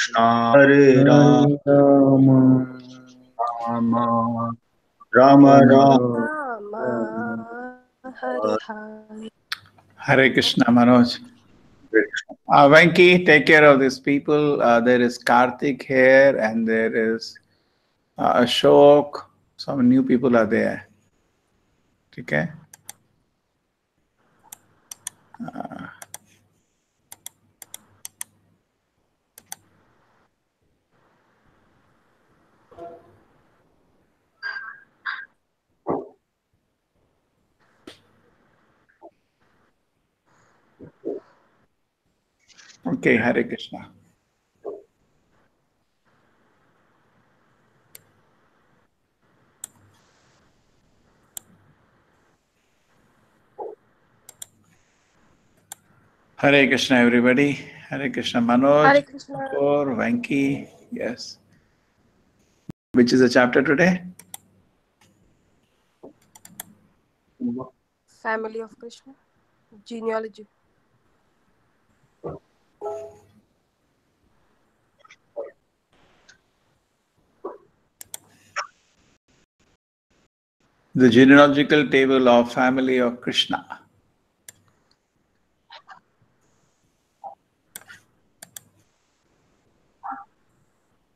Hare Rama, Rama Rama Rama, Rama, Hare Hare. Hare Krishna, Manoj. Venki, take care of these people. There is Karthik here, and there is Ashok. Some new people are there. Okay. Okay, Hare Krishna. Hare Krishna, everybody. Hare Krishna, Manoj, Hare Krishna. Kaur, Venki. Yes. Which is the chapter today? Family of Krishna. Genealogy. The genealogical table of family of Krishna.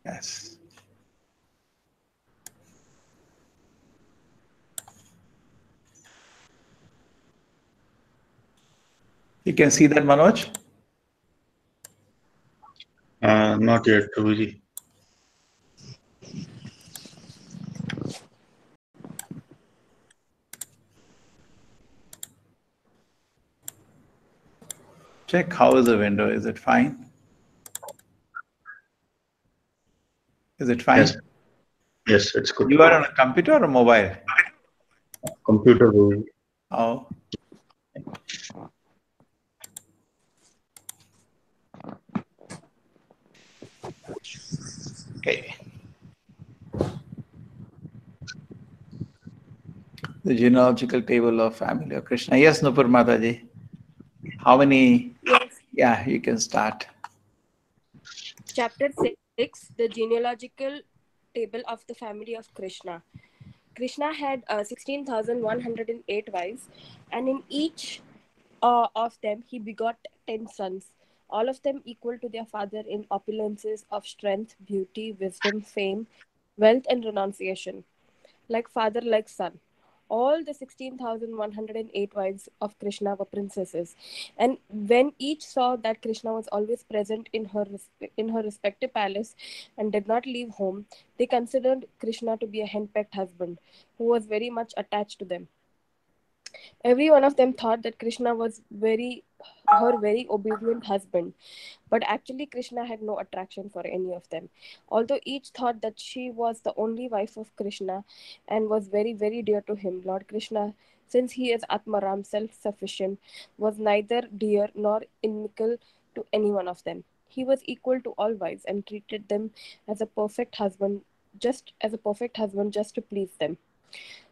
Yes. You can see that, Manoj? not yet, Prabhuji. Check how is the window. Is it fine? Is it fine? Yes, yes, it's good. You are on a computer or a mobile? Computer, Prabhuji. Oh. Okay. The genealogical table of family of Krishna. Yes, Nupur Mataji. How many? Yes. Yeah, you can start. Chapter 6, the genealogical table of the family of Krishna. Krishna had 16,108 wives, and in each of them he begot 10 sons, all of them equal to their father in opulences of strength, beauty, wisdom, fame, wealth, and renunciation. Like father, like son. All the 16,108 wives of Krishna were princesses, and when each saw that Krishna was always present in her respective palace and did not leave home, they considered Krishna to be a henpecked husband who was very much attached to them. Every one of them thought that Krishna was her very obedient husband, but actually Krishna had no attraction for any of them. Although each thought that she was the only wife of Krishna and was very, very dear to him, Lord Krishna, since he is Atmaram, self-sufficient, was neither dear nor inimical to any one of them. He was equal to all wives and treated them as a perfect husband, just to please them.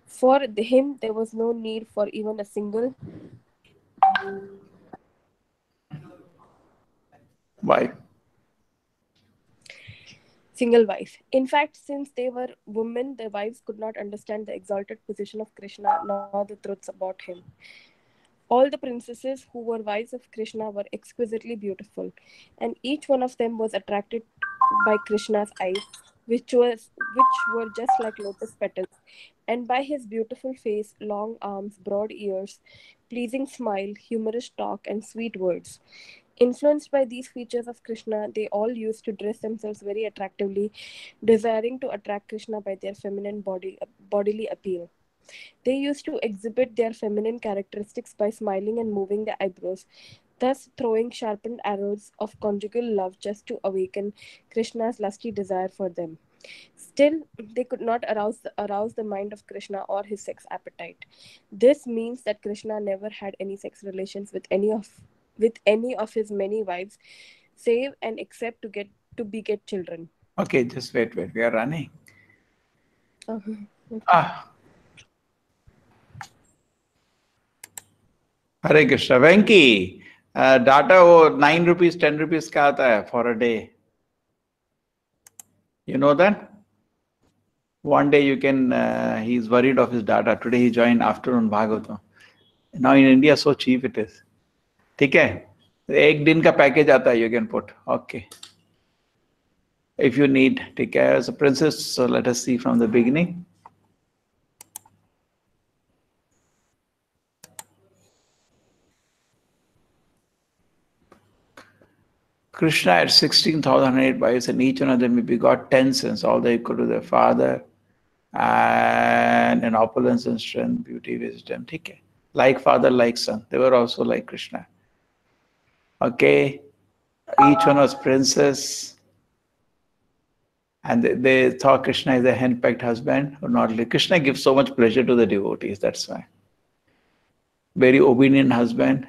For him, there was no need for even a Why? single wife. In fact, since they were women, the wives could not understand the exalted position of Krishna nor the truths about him. All the princesses who were wives of Krishna were exquisitely beautiful, and each one of them was attracted by Krishna's eyes, which were just like lotus petals, and by his beautiful face, long arms, broad ears, pleasing smile, humorous talk, and sweet words. Influenced by these features of Krishna, they all used to dress themselves very attractively, desiring to attract Krishna by their feminine bodily appeal. They used to exhibit their feminine characteristics by smiling and moving their eyebrows, thus throwing sharpened arrows of conjugal love just to awaken Krishna's lusty desire for them. Still, they could not arouse the mind of Krishna or his sex appetite. This means that Krishna never had any sex relations with any of his many wives, save and except to beget children. Okay, just wait. We are running. Okay. Ah. Hare Krishna. Venki, data वो 9 rupees 10 rupees का आता है for a day. You know that? One day you can, he's worried of his data. Today he joined afternoon Bhagavatam. Now in India, so cheap it is. ठीक है? एक दिन का package आता है, you can put. Okay. If you need, take care as a princess. So let us see from the beginning. Krishna had 16,008 wives, and each one of them begot 10 sons, all they equal to their father, and in opulence and strength, beauty, wisdom. Okay. Like father, like son. They were also like Krishna. Okay. Each one was princess. And they thought Krishna is a hen-pecked husband or not. Krishna gives so much pleasure to the devotees, that's why. Very obedient husband.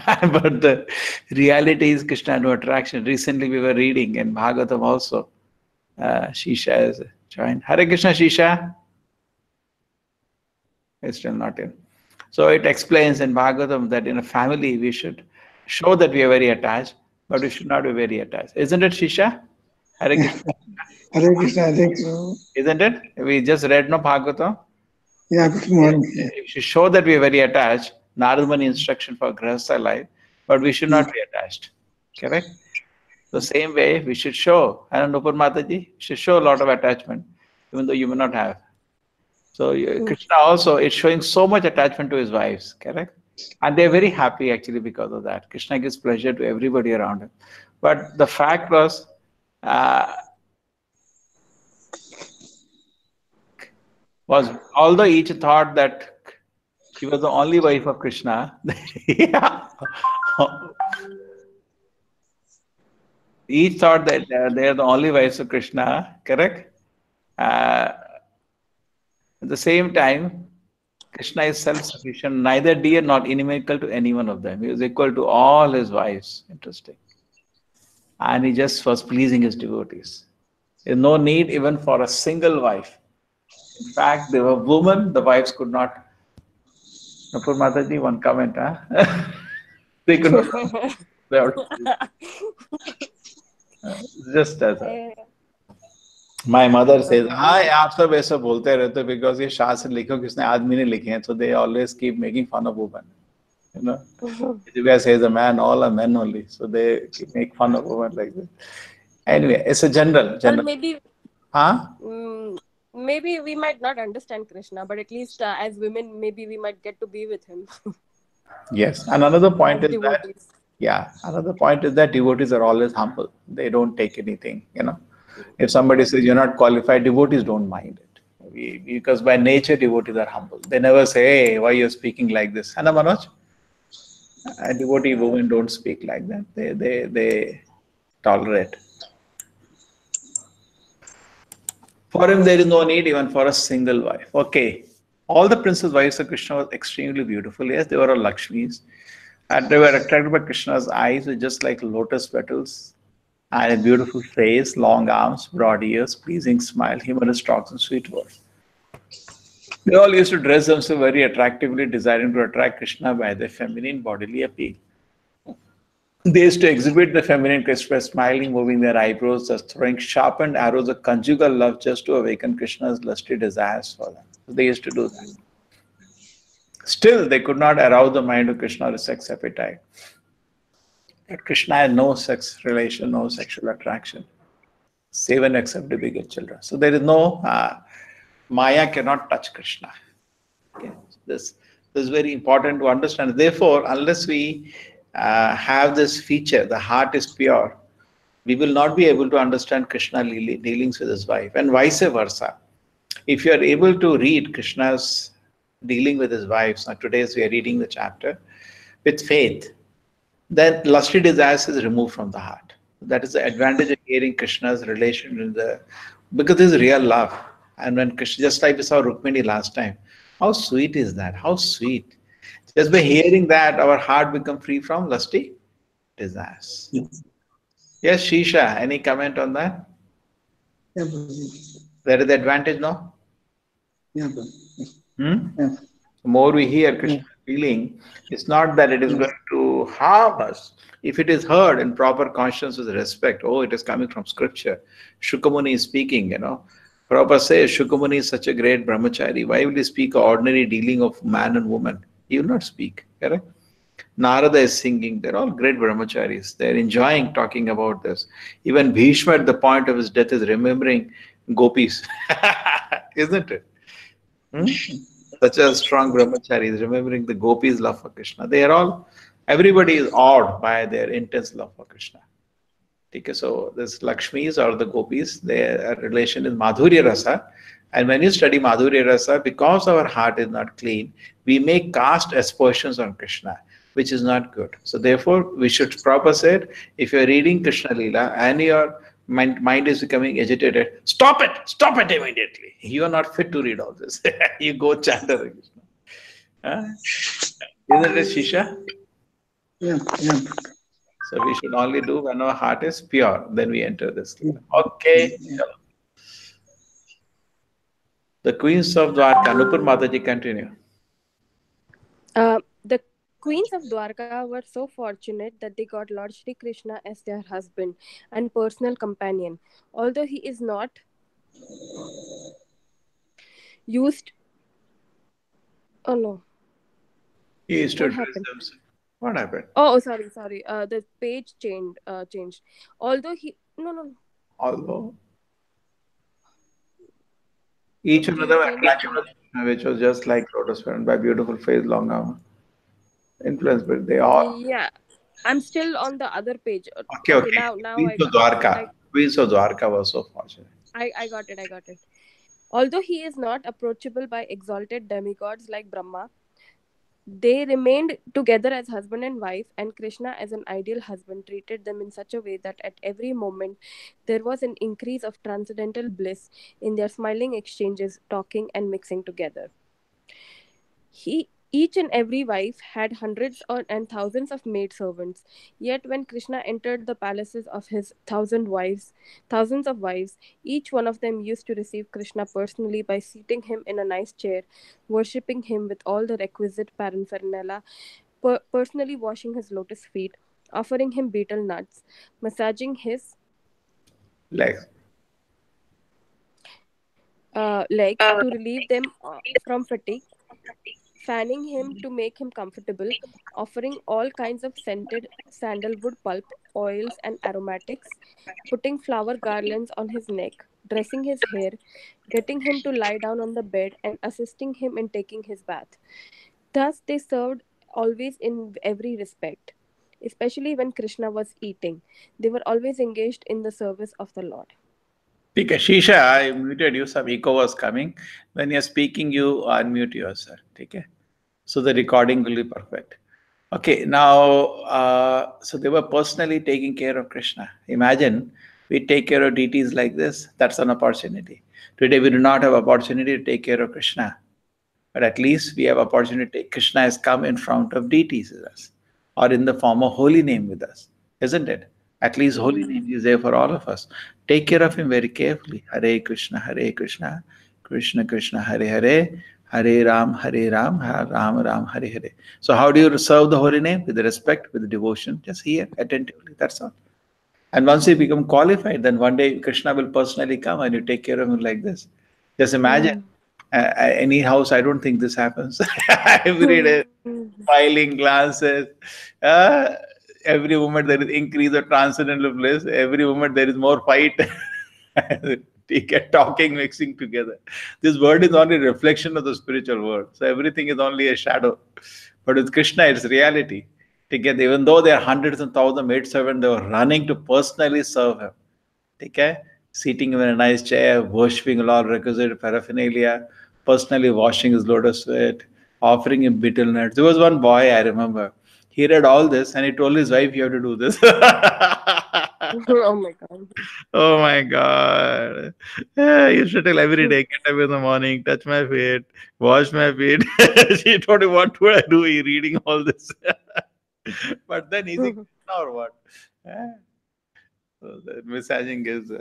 But the reality is Krishna had no attraction. Recently we were reading in Bhagavatam also. Shisha is joined. Hare Krishna, Shisha. It's still not in. So it explains in Bhagavatam that in a family we should show that we are very attached, but we should not be very attached. Isn't it, Shisha? Hare Krishna. Hare Krishna, I think so. Isn't it? We just read no Bhagavatam. Yeah, good morning. We should show that we are very attached. Narad Muni instruction for Grahastha life, but we should not be attached. Correct? The same way we should show, and Nupur Mataji should show a lot of attachment, even though you may not have. So Krishna also is showing so much attachment to his wives, correct? And they're very happy actually because of that. Krishna gives pleasure to everybody around him. But the fact was, although each thought that she was the only wife of Krishna, each thought that they are the only wives of Krishna, correct? At the same time, Krishna is self-sufficient, neither dear nor inimical to any one of them. He was equal to all his wives. Interesting. And he just was pleasing his devotees. There's no need even for a single wife. In fact, they were women, the wives could not. Nupur Mataji, one comment, huh? They could not. Just as my mother says, हाँ आप सब ऐसा बोलते रहते because ये शास्त्र लिखो किसने आदमी ने लिखे हैं, so they always keep making fun of women. You know, you guys say the man, all are men only, so they keep make fun of women like this. Anyway, it's a general. Well, maybe, huh? Maybe we might not understand Krishna, but at least as women, maybe we might get to be with him. Yes, and another point is devotees. another point is that devotees are always humble. They don't take anything, you know. If somebody says you're not qualified, devotees don't mind it. Because by nature, devotees are humble. They never say, hey, why you're speaking like this? Anna Manoj? A devotee women don't speak like that. They tolerate. For him, there is no need even for a single wife. Okay. All the princess wives of Krishna were extremely beautiful. Yes, they were all Lakshmis. And they were attracted by Krishna's eyes, which just like lotus petals. And a beautiful face, long arms, broad ears, pleasing smile, humorous talks, and sweet words. They all used to dress themselves very attractively, desiring to attract Krishna by their feminine bodily appeal. They used to exhibit the feminine Krishna, smiling, moving their eyebrows, thus throwing sharpened arrows of conjugal love just to awaken Krishna's lusty desires for them. So they used to do that. Still, they could not arouse the mind of Krishna or his sex appetite. But Krishna had no sex relation, no sexual attraction, save except to beget children. So there is no, Maya cannot touch Krishna. Okay? This is very important to understand. Therefore, unless we have this feature, the heart is pure, we will not be able to understand Krishna dealings with his wife, and vice versa. If you are able to read Krishna's dealing with his wives, now today we are reading the chapter, with faith, then lusty desires is removed from the heart. That is the advantage of hearing Krishna's relation in because this is real love. And when Krishna, just like we saw Rukmini last time, how sweet is that? How sweet. Just by hearing that, our heart becomes free from lusty desires. Yes, Shisha, any comment on that? Yeah, Prabhuji. There is the advantage, no? Yeah, Prabhuji. Yeah. The more we hear Krishna's feeling, it's not that it is going to harm us. If it is heard in proper conscience with respect, oh, it is coming from scripture. Shukamuni is speaking, Prabhupada says Shukamuni is such a great brahmachari. Why will he speak ordinary dealing of man and woman? He will not speak. Correct? Narada is singing. They're all great brahmacharis. They're enjoying talking about this. Even Bhishma at the point of his death is remembering gopis. Isn't it? Such a strong brahmachari is remembering the gopis' love for Krishna. They are all, everybody is awed by their intense love for Krishna. Okay, so this Lakshmis or the gopis, their relation is Madhurya Rasa. And when you study Madhurya Rasa, because our heart is not clean, we may cast aspersions on Krishna, which is not good. So therefore, we should proper say, if you're reading Krishna Leela and your mind is becoming agitated, stop it immediately. You are not fit to read all this. You go chant Hare Krishna. Isn't it, Shisha? Yeah. So we should only do when our heart is pure, then we enter this. Okay. The queens of Dwarka, Nupur Mataji, continue. The queens of Dwarka were so fortunate that they got Lord Shri Krishna as their husband and personal companion. Although he is not used... Oh no. He used to What dress happened? themselves. What happened? Oh, sorry. The page changed. Although he... No. Although each one of them attracted by Krishna, which was just like lotus parent by beautiful face, long arm. Influenced, but they all. Yeah. I'm still on the other page. Okay. Now Queens I of Dwarka. Queens of Dwarka was so fortunate. I got it. Although he is not approachable by exalted demigods like Brahma, they remained together as husband and wife, and Krishna, as an ideal husband, treated them in such a way that at every moment there was an increase of transcendental bliss in their smiling exchanges, talking, and mixing together. Each and every wife had hundreds and thousands of maidservants. Yet when Krishna entered the palaces of his thousands of wives, each one of them used to receive Krishna personally by seating him in a nice chair, worshipping him with all the requisite paraphernalia, personally washing his lotus feet, offering him betel nuts, massaging his legs to relieve them from fatigue, fanning him to make him comfortable, offering all kinds of scented sandalwood pulp, oils, and aromatics, putting flower garlands on his neck, dressing his hair, getting him to lie down on the bed, and assisting him in taking his bath. Thus, they served always in every respect, especially when Krishna was eating. They were always engaged in the service of the Lord. Okay, Shisha, I muted you. Some echo was coming. When you're speaking, you unmute yourself. Okay. So the recording will be perfect. Okay, now, so they were personally taking care of Krishna. Imagine we take care of deities like this. That's an opportunity. Today we do not have opportunity to take care of Krishna. But at least we have opportunity. Krishna has come in front of deities with us, or in the form of holy name with us, isn't it? At least holy name is there for all of us. Take care of him very carefully. Hare Krishna, Krishna Krishna, Hare Hare, Hare Ram, Ram Ram, Hare Hare. So how do you serve the holy name? With respect, with devotion. Just hear attentively. That's all. And once you become qualified, then one day Krishna will personally come and you take care of him like this. Just imagine. Any house, I don't think this happens. Every day, smiling glances. Every moment there is increase of transcendental bliss. Every moment there is more fight. Talking, mixing together. This word is only a reflection of the spiritual world. So everything is only a shadow. But with Krishna, it's reality. Even though there are hundreds and thousands of maidservants, they were running to personally serve him. Okay? Seating him in a nice chair, worshipping all requisite paraphernalia, personally washing his lotus feet, offering him betel nuts. There was one boy, I remember. He read all this and he told his wife, you have to do this. Oh my God. Oh my God. Yeah, you should tell every day, get up in the morning, touch my feet, wash my feet. She told him, what would I do? He reading all this. But then is he or what? So the massaging is...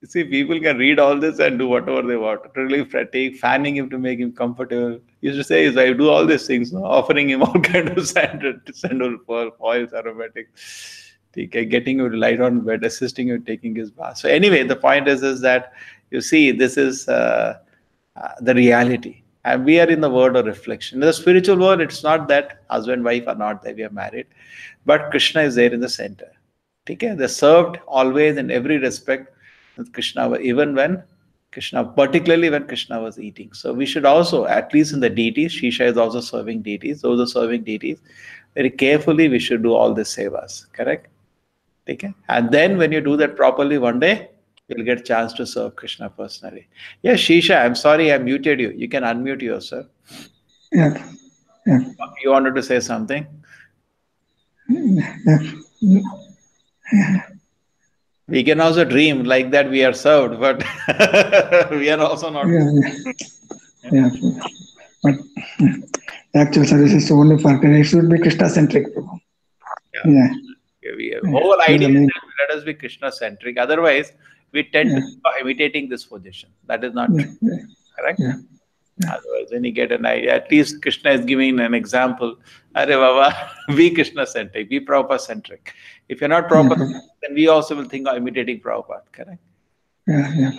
see, people can read all this and do whatever they want. Really take fanning him to make him comfortable. He used to say, I do all these things, offering him all kind of sandal oils, aromatic, getting you to lie on bed, assisting you taking his bath. So anyway, the point is that you see, this is the reality. And we are in the world of reflection. In the spiritual world, it's not that husband and wife are not there, we are married. But Krishna is there in the center. Okay? They're served always in every respect with Krishna, even when Krishna, particularly when Krishna was eating. So we should also, at least in the deities, Shisha is also serving deities, those are serving deities. Very carefully, we should do all the sevas, correct? Okay? And then when you do that properly, one day, you'll get a chance to serve Krishna personally. Yes, Shisha, I'm sorry I muted you. You can unmute yourself. Yeah. Yeah. You wanted to say something? Yeah. We can also dream like that we are served, but we are also not. Yeah. But actual service is only for Krishna. It should be Krishna centric. Yeah. Whole idea is that let us be Krishna centric. Otherwise, we tend to start imitating this position. That is not true. Correct? Yeah. Otherwise, when you get an idea, at least Krishna is giving an example. Arre Baba, be Krishna centric, be Prabhupada centric. If you're not Prabhupada, then we also will think of imitating Prabhupada. Correct? Yeah.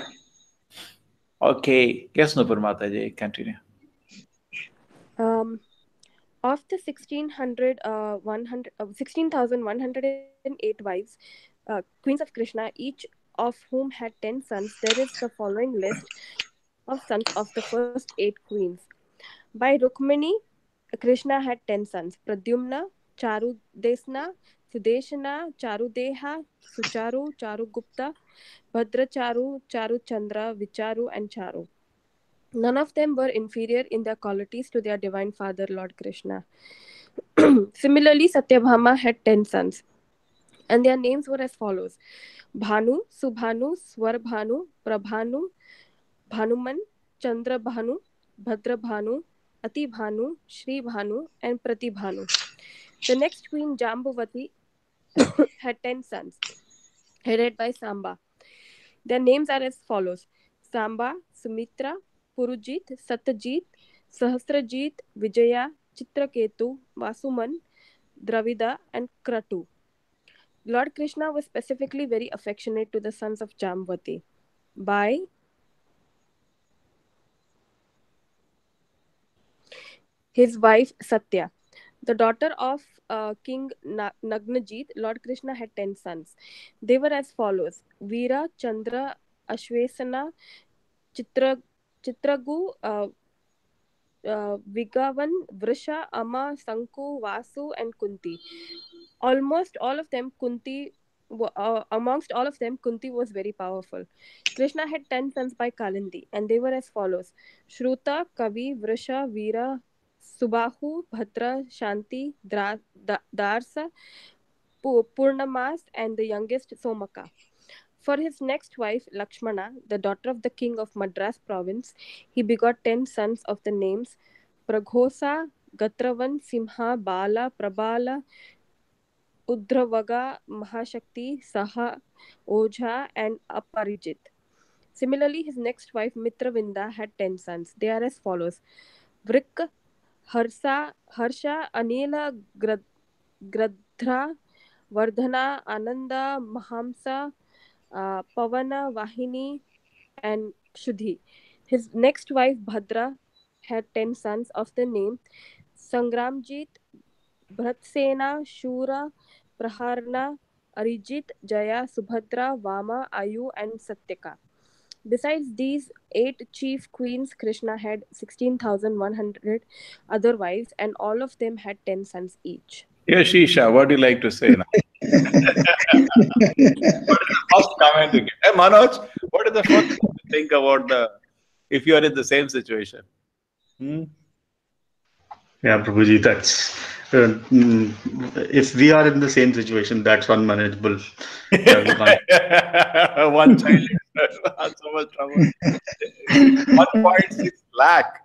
Okay. Yes, Nupur Mataji, continue. Of the 16,108 wives, queens of Krishna, each of whom had 10 sons, there is the following list of sons of the first 8 queens. By Rukmini, Krishna had 10 sons: Pradyumna, Charudesna, Sudeshana, Charudeha, Sucharu, Charugupta, Bhadracharu, Charuchandra, Vicharu, and Charu. None of them were inferior in their qualities to their divine father, Lord Krishna. Similarly, Satyabhama had 10 sons, and their names were as follows: Bhanu, Subhanu, Swarbhanu, Prabhanu, Bhanuman, Chandrabhanu, Bhadrabhanu, Atibhanu, Shribhanu, and Pratibhanu. The next queen, Jambavati, had 10 sons, headed by Samba. Their names are as follows: Samba, Sumitra, Purujit, Satyajit, Sahasrajit, Vijaya, Chitraketu, Vasuman, Dravida, and Kratu. Lord Krishna was specifically very affectionate to the sons of Jambavati. By his wife Satya, the daughter of King Nagnajit, Lord Krishna had 10 sons. They were as follows: Veera, Chandra, Ashwesana, Chitragu, Vigavan, Vrisha, Ama, Sanku, Vasu, and Kunti. Amongst all of them, Kunti was very powerful. Krishna had 10 sons by Kalindi, and they were as follows: Shruta, Kavi, Vrisha, Veera, Subahu, Bhadra, Shanti, Darsa, Purnamas, and the youngest Somaka. For his next wife, Lakshmana, the daughter of the king of Madras province, he begot 10 sons of the names Praghosa, Gatravan, Simha, Bala, Prabala, Udravaga, Mahashakti, Saha, Ojha, and Aparijit. Similarly, his next wife, Mitravinda, had 10 sons. They are as follows: Vrik, Harsha, Anila, Gradhra, Vardhana, Ananda, Mahamsa, Pavana, Vahini, and Shuddhi. His next wife, Bhadra, had 10 sons of the name Sangramjit, Bhratsena, Shura, Praharna, Arijit, Jaya, Subhadra, Vama, Ayu, and Satyaka. Besides these 8 chief queens, Krishna had 16,100 other wives, and all of them had 10 sons each. Yes, Shisha, what do you like to say now? What is the first comment you get? Hey, Manoj, what is the first thing you think about if you are in the same situation? Yeah, Prabhuji, that's if we are in the same situation, that's unmanageable. One child, so much trouble. 1.6 lakh.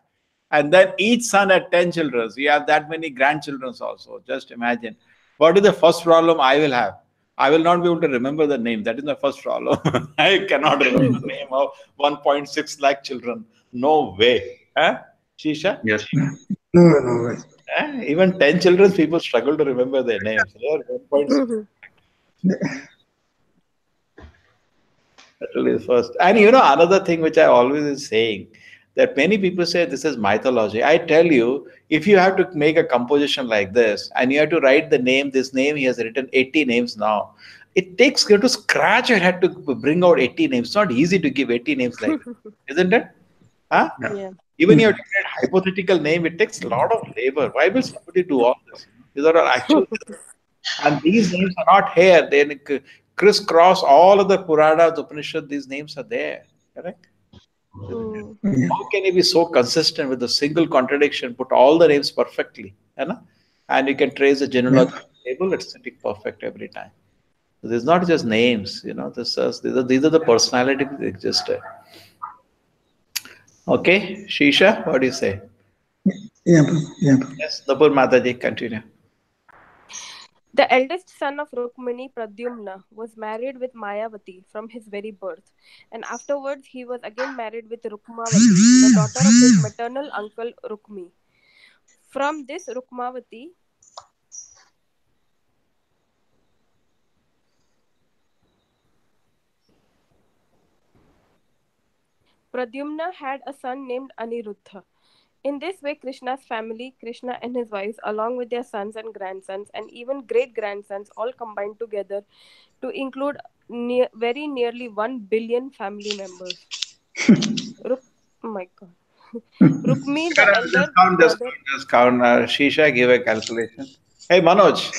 And then each son had 10 children. So you have that many grandchildren also. Just imagine. What is the first problem I will have? I will not be able to remember the name. That is my first problem. I cannot remember the name of 1.6 lakh children. No way. Huh? Shisha? Yes. No. Even 10 children, people struggle to remember their names. They are 1.6. That really is first. And another thing which I always is saying that many people say this is mythology. I tell you, if you have to make a composition like this and you have to write the name, this name, he has written 80 names now. It takes you to scratch your head to bring out 80 names. It's not easy to give 80 names like this, isn't it? Huh? Yeah. Even you have to create hypothetical name, it takes a lot of labor. Why will somebody do all this? These are all actual. And these names are not here. They crisscross all of the Puranas, Upanishads. These names are there. Correct? Mm. How can you be so consistent with a single contradiction? Put all the names perfectly, and you can trace the genealogical table. It's sitting perfect every time. So this is not just names. These are the personalities that exist. Okay, Shisha, what do you say? Yeah, Prabhu. Yes, Nupur Mataji, continue. The eldest son of Rukmini, Pradyumna, was married with Mayavati from his very birth, and afterwards he was again married with Rukmavati, the daughter of his maternal uncle Rukmi. From this Rukmavati, Pradyumna had a son named Aniruddha. In this way, Krishna's family, Krishna and his wives, along with their sons and grandsons, and even great grandsons, all combined together to include very nearly 1 billion family members. Oh my god. Rukmi, the elder brother. Just count. Shisha, give a calculation. Hey, Manoj,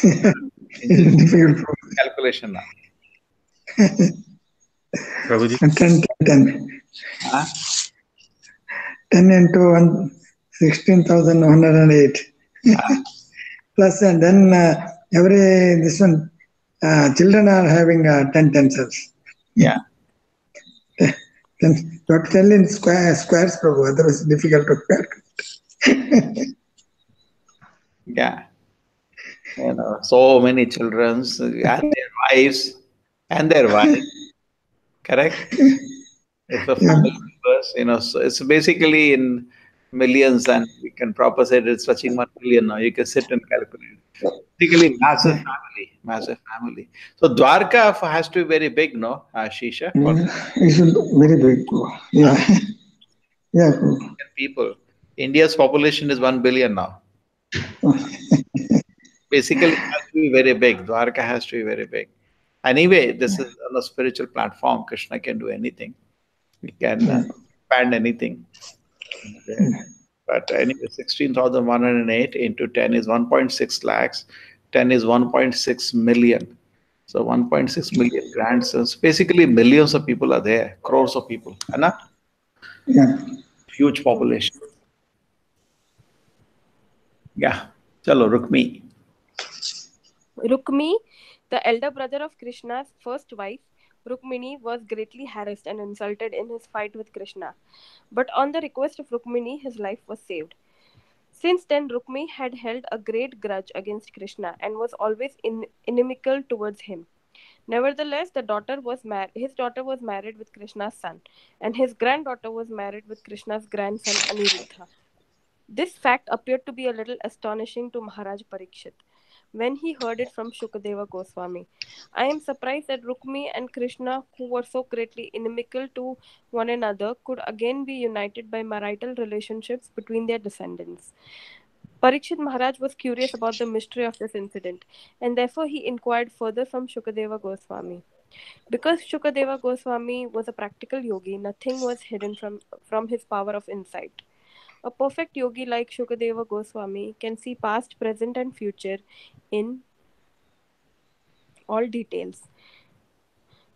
It's difficult, Prabhu. calculation now. Prabhuji. 10. Huh? 10 into 1, 16,108. Plus, and then this one, children are having 10 themselves. Yeah. Then you have to tell in squares, Prabhu, otherwise it's difficult to Yeah. So many children and their wives and their wives. Correct? If a family members, so it's basically in millions, and we can proper say it's touching 1 billion now. You can sit and calculate. Basically, massive family, massive family. So Dwarka has to be very big, no, Shisha? It's very big. Yeah. Yeah. Prabhu. People. India's population is 1 billion now. Basically, it has to be very big. Dwarka has to be very big. Anyway, this is on a spiritual platform. Krishna can do anything. He can expand anything. But anyway, 16,108 into 10 is 1.6 lakhs. 10 is 1.6 million. So 1.6 million grandsons. Basically, millions of people are there. Crores of people. Anna? Yeah. Huge population. Yeah. Chalo, Rukmi. Rukmi, the elder brother of Krishna's first wife, Rukmini, was greatly harassed and insulted in his fight with Krishna. But on the request of Rukmini, his life was saved. Since then, Rukmi had held a great grudge against Krishna and was always inimical towards him. Nevertheless, his daughter was married with Krishna's son, and his granddaughter was married with Krishna's grandson Aniruddha. This fact appeared to be a little astonishing to Maharaj Parikshit when he heard it from Shukadeva Goswami. I am surprised that Rukmi and Krishna, who were so greatly inimical to one another, could again be united by marital relationships between their descendants. Parikshit Maharaj was curious about the mystery of this incident, and therefore he inquired further from Shukadeva Goswami. Because Shukadeva Goswami was a practical yogi, nothing was hidden from his power of insight. A perfect yogi like Shukadeva Goswami can see past, present, and future in all details.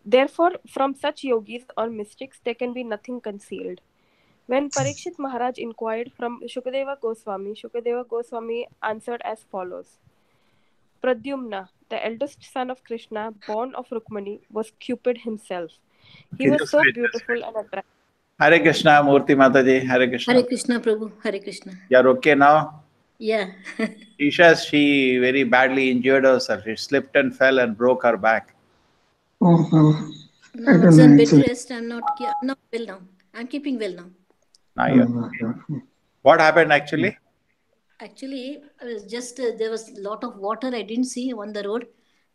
Therefore, from such yogis or mystics, there can be nothing concealed. When Parikshit Maharaj inquired from Shukadeva Goswami answered as follows. Pradyumna, the eldest son of Krishna, born of Rukmani, was Cupid himself. He was so beautiful and attractive. Hare Krishna, Murti Mataji. Hare Krishna. Hare Krishna, Prabhu. Hare Krishna. You're okay now? Yeah. Isha, she very badly injured herself. She slipped and fell and broke her back. Oh, Prabhu. No, it's on bed rest. I'm not well now. I'm keeping well now. Now you're okay. What happened actually? Actually, I was just there was a lot of water I didn't see on the road.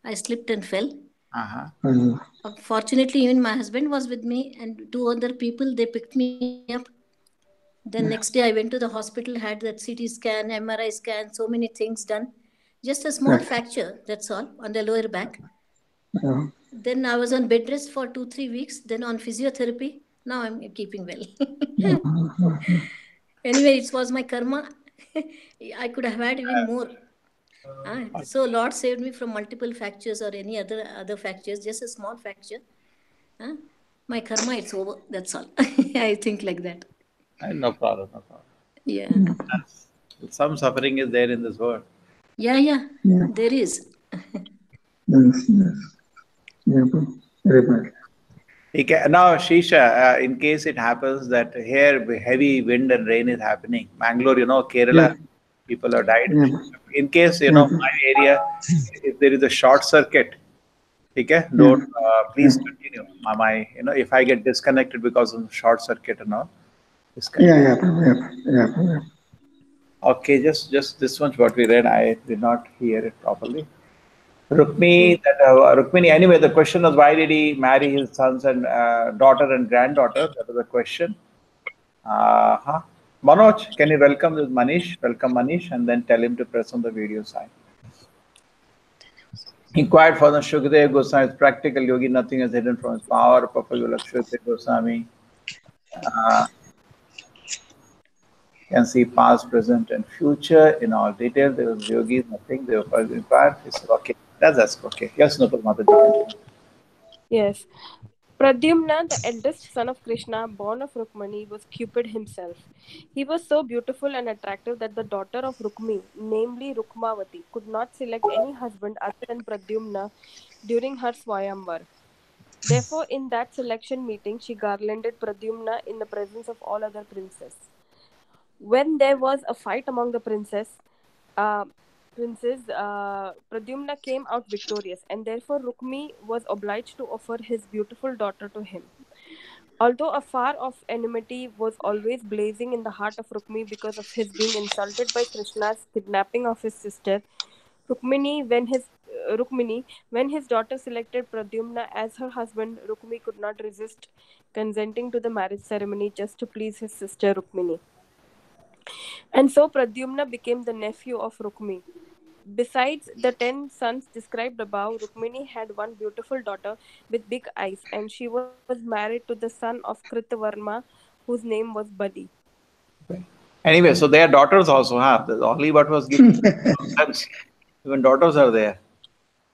I slipped and fell. Uh-huh. Fortunately, even my husband was with me, and two other people they picked me up. Then next day I went to the hospital, had that CT scan, MRI scan, so many things done. Just a small Right. fracture, that's all, on the lower back. Yeah. Then I was on bed rest for 2 3 weeks. Then on physiotherapy. Now I'm keeping well. Anyway, it was my karma. I could have had even more. So Lord saved me from multiple fractures or any other fractures. Just a small fracture. Ah, my karma, it's over. That's all. I think like that. No problem, no problem. Yeah. Some suffering is there in this world. Yeah, yeah. Yeah. There is. Yes, yes. Yeah, very bad. Now, Shisha, in case it happens that here heavy wind and rain is happening, Mangalore, Kerala, Yeah. people have died. Yeah. In case, Yeah. my area, if there is a short circuit, okay, don't, please continue. If I get disconnected because of short circuit and all, disconnect. Yeah, yeah. Okay, just this much what we read, I did not hear it properly. Rukmini, anyway, the question was why did he marry his sons and daughter and granddaughter? That was the question. Manoj, can you welcome this Manish? Welcome Manish and then tell him to press on the video sign. Inquired for the Shukadev Goswami's practical yogi, nothing is hidden from his power. Papa Shukadev Goswami can see past, present, and future in all detail. There was yogis, nothing. They were first inquired. He said, okay, that's okay. Yes, Nupal Mataji. Yes. Pradyumna, the eldest son of Krishna, born of Rukmani, was Cupid himself. He was so beautiful and attractive that the daughter of Rukmi, namely Rukmavati, could not select any husband other than Pradyumna during her Swayamvar. Therefore, in that selection meeting, she garlanded Pradyumna in the presence of all other princes. When there was a fight among the princes, Pradyumna came out victorious, and therefore Rukmi was obliged to offer his beautiful daughter to him. Although a far-off enmity was always blazing in the heart of Rukmi because of his being insulted by Krishna's kidnapping of his sister, Rukmini, when his daughter selected Pradyumna as her husband, Rukmi could not resist consenting to the marriage ceremony just to please his sister Rukmini. And so Pradyumna became the nephew of Rukmi. Besides the 10 sons described above, Rukmini had one beautiful daughter with big eyes, and she was married to the son of Kritavarma, whose name was Bali. Anyway, so their daughters also have. The only what was given sons. Even daughters are there.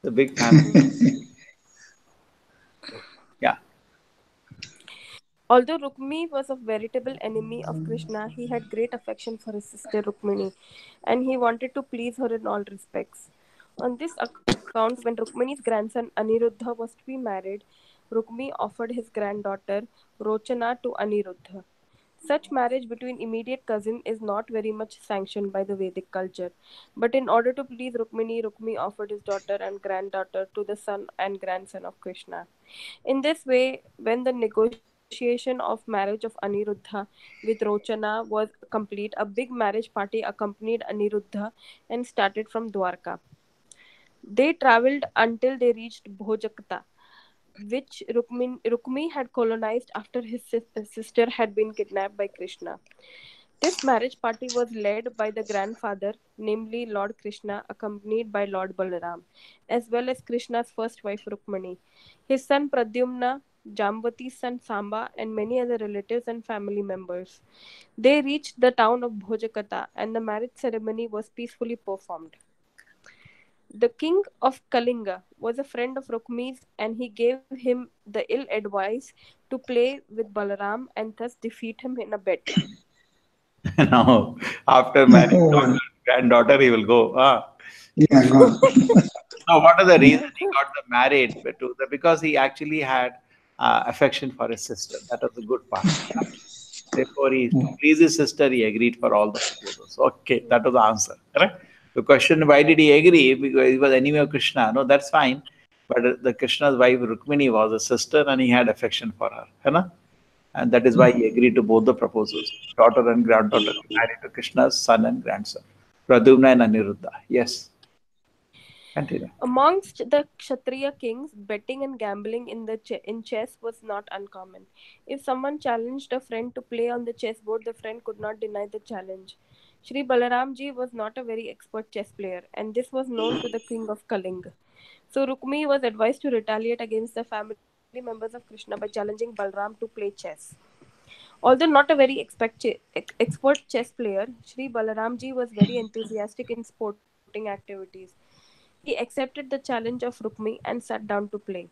The big family. Yeah. Although Rukmi was a veritable enemy of Krishna, he had great affection for his sister Rukmini, and he wanted to please her in all respects. On this account, when Rukmini's grandson Aniruddha was to be married, Rukmi offered his granddaughter Rochana to Aniruddha. Such marriage between immediate cousins is not very much sanctioned by the Vedic culture. But in order to please Rukmini, Rukmi offered his daughter and granddaughter to the son and grandson of Krishna. In this way, when the negotiation of marriage of Aniruddha with Rochana was complete, a big marriage party accompanied Aniruddha and started from Dwarka. They travelled until they reached Bhojakata, which Rukmi had colonized after his sister had been kidnapped by Krishna. This marriage party was led by the grandfather, namely Lord Krishna, accompanied by Lord Balaram, as well as Krishna's first wife Rukmani, his son Pradyumna, Jambati's son Samba, and many other relatives and family members. They reached the town of Bhojakata, and the marriage ceremony was peacefully performed. The king of Kalinga was a friend of Rukmi's, and he gave him the ill advice to play with Balaram and thus defeat him in a bet. Now, after marrying granddaughter, he will go. Yeah, gone. Now, what are the reasons he got them married? Because he actually had affection for his sister. That was the good part. Therefore, to please his sister, he agreed for all the proposals. Okay, that was the answer. Correct? The question, why did he agree? Because he was enemy of Krishna. No, that's fine. But the Krishna's wife Rukmini was a sister and he had affection for her. Hai na? And that is why he agreed to both the proposals. Daughter and granddaughter married to Krishna's son and grandson, Pradyumna and Aniruddha. Yes. Continue. Amongst the Kshatriya kings, betting and gambling in chess was not uncommon. If someone challenged a friend to play on the chessboard, the friend could not deny the challenge. Shri Balaramji was not a very expert chess player, and this was known to the king of Kalinga. So Rukmi was advised to retaliate against the family members of Krishna by challenging Balram to play chess. Although not a very expert chess player, Shri Balaramji was very enthusiastic in sporting activities. He accepted the challenge of Rukmi and sat down to play.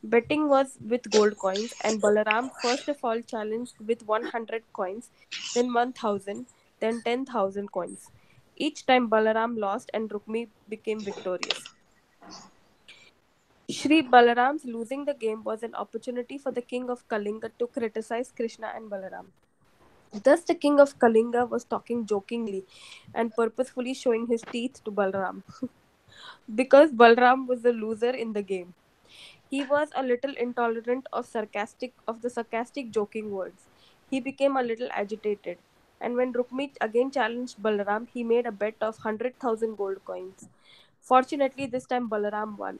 Betting was with gold coins, and Balaram first of all challenged with 100 coins, then 1000, then 10,000 coins. Each time Balaram lost and Rukmi became victorious. Shri Balaram's losing the game was an opportunity for the king of Kalinga to criticize Krishna and Balaram. Thus, the king of Kalinga was talking jokingly and purposefully showing his teeth to Balaram. Because Balram was the loser in the game. He was a little intolerant of the sarcastic joking words. He became a little agitated. And when Rukmi again challenged Balaram, he made a bet of 100,000 gold coins. Fortunately, this time Balaram won.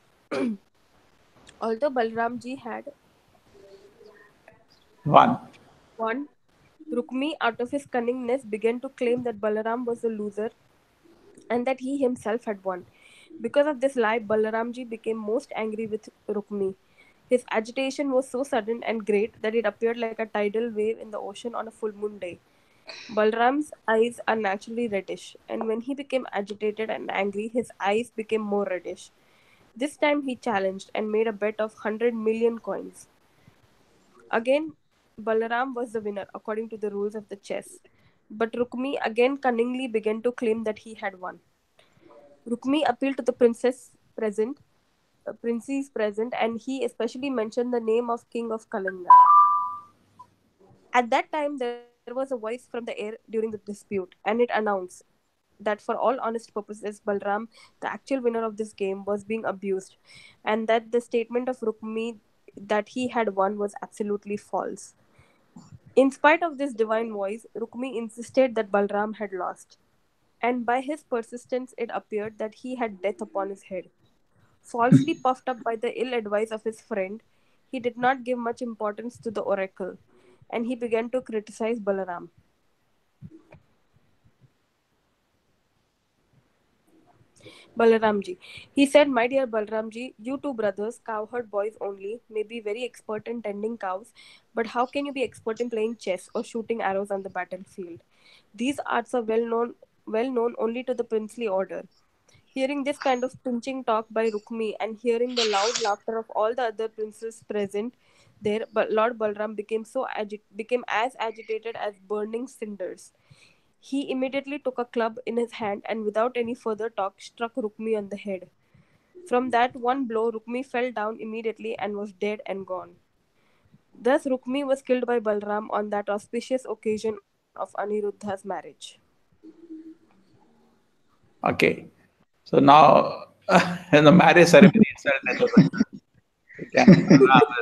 Although Balramji had One. won, Rukmi, out of his cunningness, began to claim that Balaram was the loser and that he himself had won. Because of this lie, Balaramji became most angry with Rukmi. His agitation was so sudden and great that it appeared like a tidal wave in the ocean on a full moon day. Balram's eyes are naturally reddish, and when he became agitated and angry, his eyes became more reddish. This time he challenged and made a bet of 100 million coins. Again, Balaram was the winner according to the rules of the chess. But Rukmi again cunningly began to claim that he had won. Rukmi appealed to the princes present, and he especially mentioned the name of King of Kalinga. At that time, there was a voice from the air during the dispute, and it announced that for all honest purposes, Balram, the actual winner of this game, was being abused, and that the statement of Rukmi that he had won was absolutely false. In spite of this divine voice, Rukmi insisted that Balram had lost, and by his persistence it appeared that he had death upon his head. Falsely puffed up by the ill advice of his friend, he did not give much importance to the oracle, and he began to criticize Balaram. Balaramji. He said, "My dear Balaramji, you two brothers, cowherd boys only, may be very expert in tending cows, but how can you be expert in playing chess or shooting arrows on the battlefield? These arts are well known only to the princely order." Hearing this kind of pinching talk by Rukmi and hearing the loud laughter of all the other princes present there, but Lord Balram became as agitated as burning cinders. He immediately took a club in his hand and without any further talk struck Rukmi on the head. From that one blow, Rukmi fell down immediately and was dead and gone. Thus, Rukmi was killed by Balram on that auspicious occasion of Aniruddha's marriage. Okay. So now, in the marriage ceremony itself,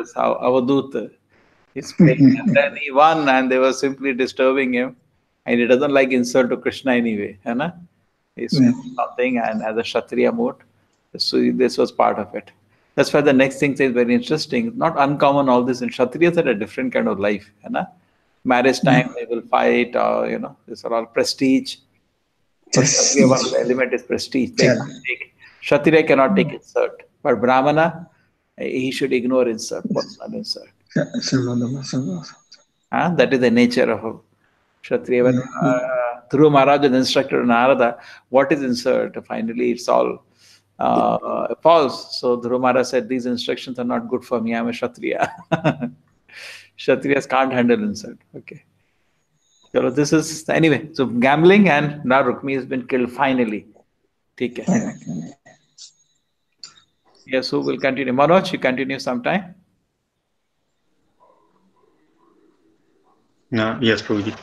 is how Avadut is playing. And then he won, and they were simply disturbing him. And he doesn't like insult to Krishna anyway. He's something, and as a Kshatriya mode, so this was part of it. That's why the next thing is very interesting. Not uncommon, all this in Kshatriyas had a different kind of life. Marriage time, they will fight, these are all prestige. Yes. One of the element is prestige. Kshatriya cannot take insult, but Brahmana, he should ignore insult, personal insult. That is the nature of a Kshatriya. When Dhruva Maharaj was instructed Narada, what is insult? Finally, it's all false. So Dhruva Maharaj said, these instructions are not good for me. I'm a Kshatriya. Kshatriyas can't handle insult. Okay. So this is, anyway, so gambling, and now Rukmi has been killed finally. Okay. Yes, who will continue? Manoj, you continue sometime? Yes, Prabhuji.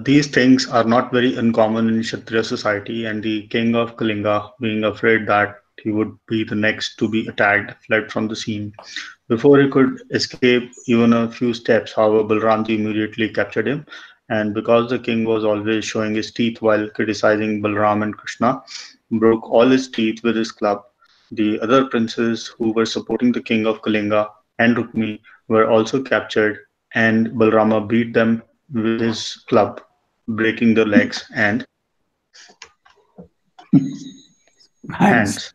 These things are not very uncommon in Kshatriya society, and the king of Kalinga, being afraid that he would be the next to be attacked, fled from the scene. Before he could escape even a few steps, however, Balramji immediately captured him. And because the king was always showing his teeth while criticizing Balram and Krishna, broke all his teeth with his club. The other princes who were supporting the king of Kalinga and Rukmi were also captured, and Balrama beat them with his club, breaking their legs and Hands. hands.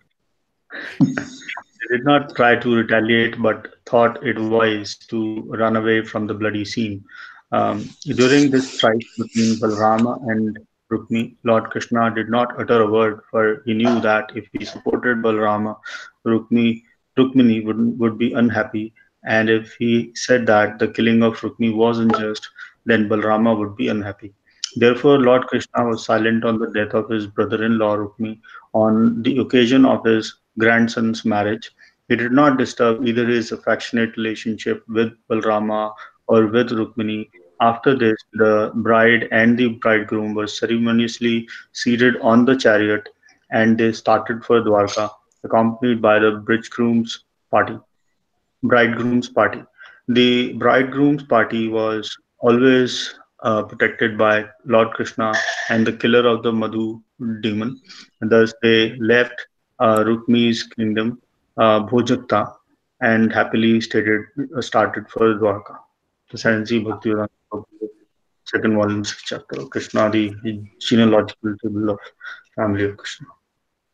They did not try to retaliate but thought it wise to run away from the bloody scene. During this strife between Balrama and Rukmi, Lord Krishna did not utter a word, for he knew that if he supported Balrama, Rukmi, Rukmini would be unhappy, and if he said that the killing of Rukmi was unjust, then Balrama would be unhappy. Therefore, Lord Krishna was silent on the death of his brother-in-law Rukmi on the occasion of his grandson's marriage. He did not disturb either his affectionate relationship with Balrama or with Rukmini. After this, the bride and the bridegroom were ceremoniously seated on the chariot and they started for Dwarka, accompanied by the bridegroom's party. The bridegroom's party was always protected by Lord Krishna and the killer of the Madhu demon. Thus, they left Rukmi's kingdom, Bhojakta, and happily started for Dwarka. The Sansi Bhakti Vedanta book, second volume, sixth chapter, Krishna, the genealogical table of family of Krishna.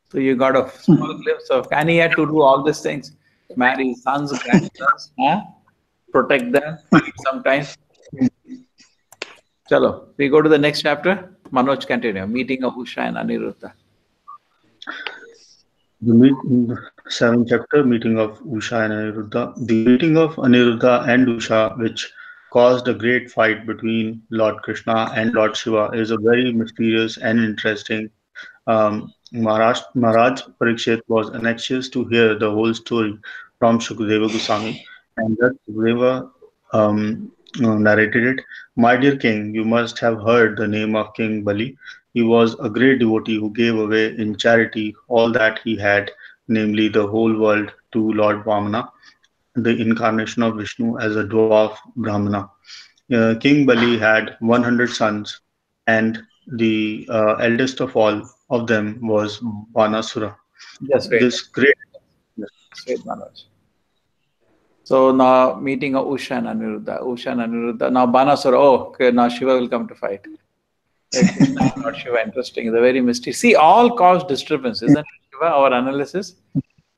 So you got a small glimpse of, and he had to do all these things, marry sons, grandsons, protect them sometimes. Chalo, we go to the next chapter. Manoj, continue. Meeting of Usha and Aniruddha. The seventh chapter, meeting of Usha and Aniruddha. The meeting of Aniruddha and Usha, which caused a great fight between Lord Krishna and Lord Shiva, is a very mysterious and interesting. Maharaj Parikshit was anxious to hear the whole story from Shukadeva Goswami, and thus Shukadeva narrated it. My dear king, you must have heard the name of King Bali. He was a great devotee who gave away in charity all that he had, namely the whole world, to Lord Vamana, the incarnation of Vishnu as a dwarf Brahmana. King Bali had 100 sons, and the eldest of all of them was Banasura. Just wait. This great Just wait, Manoj. So now meeting of Usha and Aniruddha. Now Banasura, okay, now Shiva will come to fight. Krishna, not Shiva, interesting. It's a very mystery. See, all cause disturbance, isn't it, Shiva? Our analysis.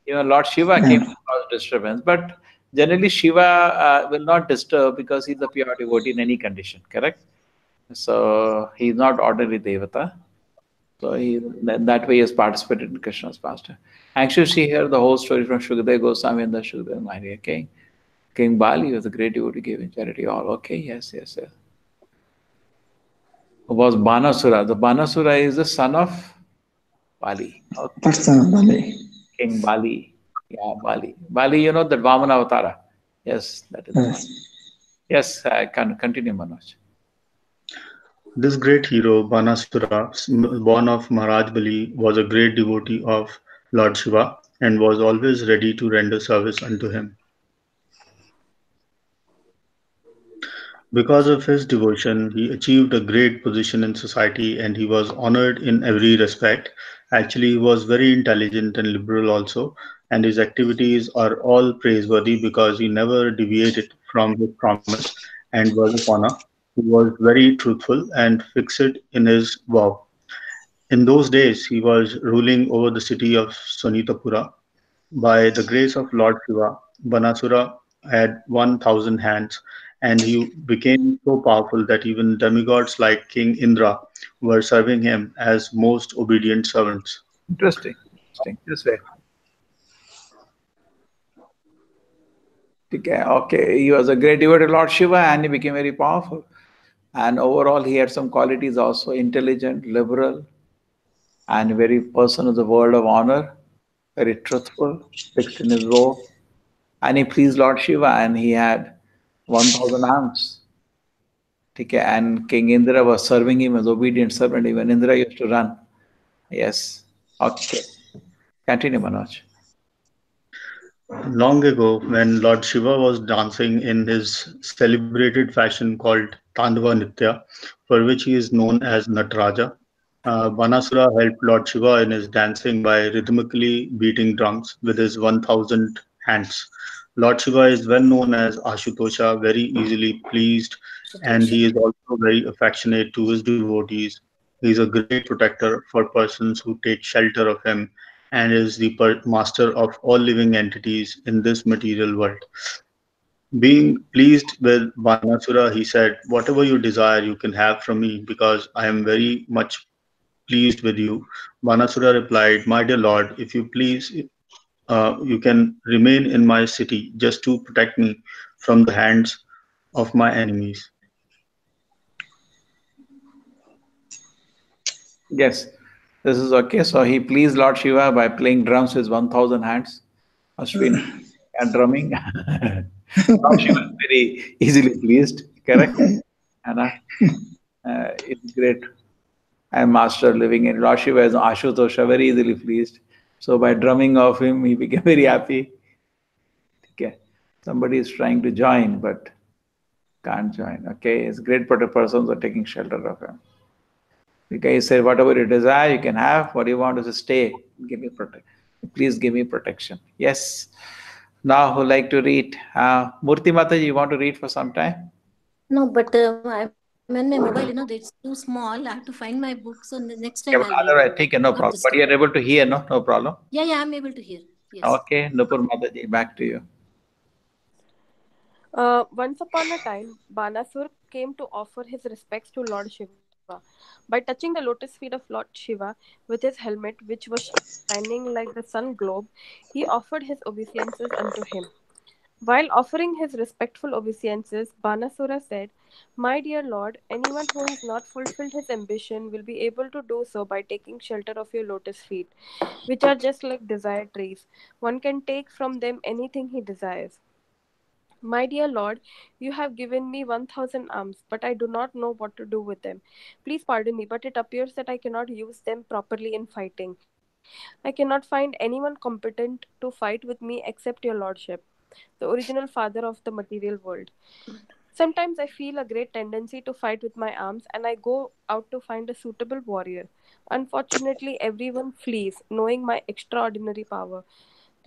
Lord Shiva came to cause disturbance, but generally Shiva will not disturb because he's a pure devotee in any condition, correct? So he's not ordinary Devata. So that way he has participated in Krishna's pastime. Actually, see here the whole story from Shukadeva Goswami and the Shukadeva Maharaj King. King Bali was a great devotee, gave in charity all. Okay, yes. Was Banasura. The Banasura is the son of Bali. Okay. That's Bali. King Bali. Yeah, Bali. Bali, that Vamana Avatara. Yes, that is. Yes, I can continue, Manoj. This great hero, Banasura, born of Maharaj Bali, was a great devotee of Lord Shiva and was always ready to render service unto him. Because of his devotion, he achieved a great position in society and he was honored in every respect. Actually, he was very intelligent and liberal also, and his activities are all praiseworthy because he never deviated from his promise and was upon a. He was very truthful and fixed in his vow. In those days, he was ruling over the city of Sonitapura. By the grace of Lord Shiva, Banasura had 1,000 hands, and he became so powerful that even demigods like King Indra were serving him as most obedient servants. Interesting. This way. Okay, he was a great devotee of Lord Shiva and he became very powerful. And overall, he had some qualities also: intelligent, liberal, and very person of the world of honor, very truthful, fixed in his vow. And he pleased Lord Shiva and he had 1,000 arms. And King Indra was serving him as obedient servant. Even Indra used to run. Yes. Okay. Continue, Manoj. Long ago, when Lord Shiva was dancing in his celebrated fashion called Tandava Nitya, for which he is known as Nataraja, Banasura helped Lord Shiva in his dancing by rhythmically beating drums with his 1000 hands. Lord Shiva is well known as Ashutosha, very easily pleased, and he is also very affectionate to his devotees. He is a great protector for persons who take shelter of him and is the master of all living entities in this material world. Being pleased with Banasura, he said, "Whatever you desire, you can have from me, because I am very much pleased with you." Banasura replied, "My dear Lord, if you please, you can remain in my city just to protect me from the hands of my enemies." Yes, this is okay. So he pleased Lord Shiva by playing drums with 1000 hands. Ashwin and drumming. Lord Shiva is very easily pleased, correct? And it's great. I am master living in Lord Shiva is Ashutosha, very easily pleased. So by drumming of him, he became very happy. Okay. Somebody is trying to join, but can't join. Okay, it's great for the persons who are taking shelter of him. Okay, he said, whatever you desire, you can have. What you want is to stay. Give me protect. Please give me protection. Yes. Now, who like to read? Murti Mataji, you want to read for some time? No, but I'm on my mobile, it's too small. I have to find my book. So the next time I'll read. Yeah, but otherwise, take it, no Not this problem. time. But you're able to hear, no? No problem. Yeah, I'm able to hear. Yes. Okay, Nupur Mataji, back to you. Once upon a time, Banasur came to offer his respects to Lord Shiva. By touching the lotus feet of Lord Shiva with his helmet, which was shining like the sun globe, he offered his obeisances unto him. While offering his respectful obeisances, Banasura said, "My dear Lord, anyone who has not fulfilled his ambition will be able to do so by taking shelter of your lotus feet, which are just like desire trees. One can take from them anything he desires. My dear Lord, you have given me 1000 arms, but I do not know what to do with them. Please pardon me, but it appears that I cannot use them properly in fighting. I cannot find anyone competent to fight with me except your Lordship, the original father of the material world. Sometimes I feel a great tendency to fight with my arms, and I go out to find a suitable warrior. Unfortunately, everyone flees, knowing my extraordinary power.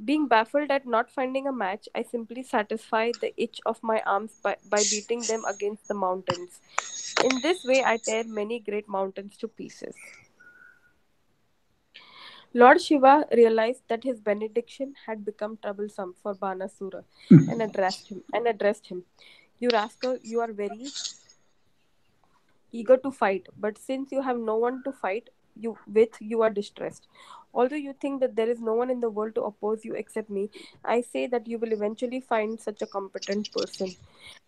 Being baffled at not finding a match, I simply satisfy the itch of my arms by beating them against the mountains. In this way, I tear many great mountains to pieces." Lord Shiva realized that his benediction had become troublesome for Banasura and addressed him. "You rascal, you are very eager to fight, but since you have no one to fight you are distressed. Although you think that there is no one in the world to oppose you except me, I say that you will eventually find such a competent person.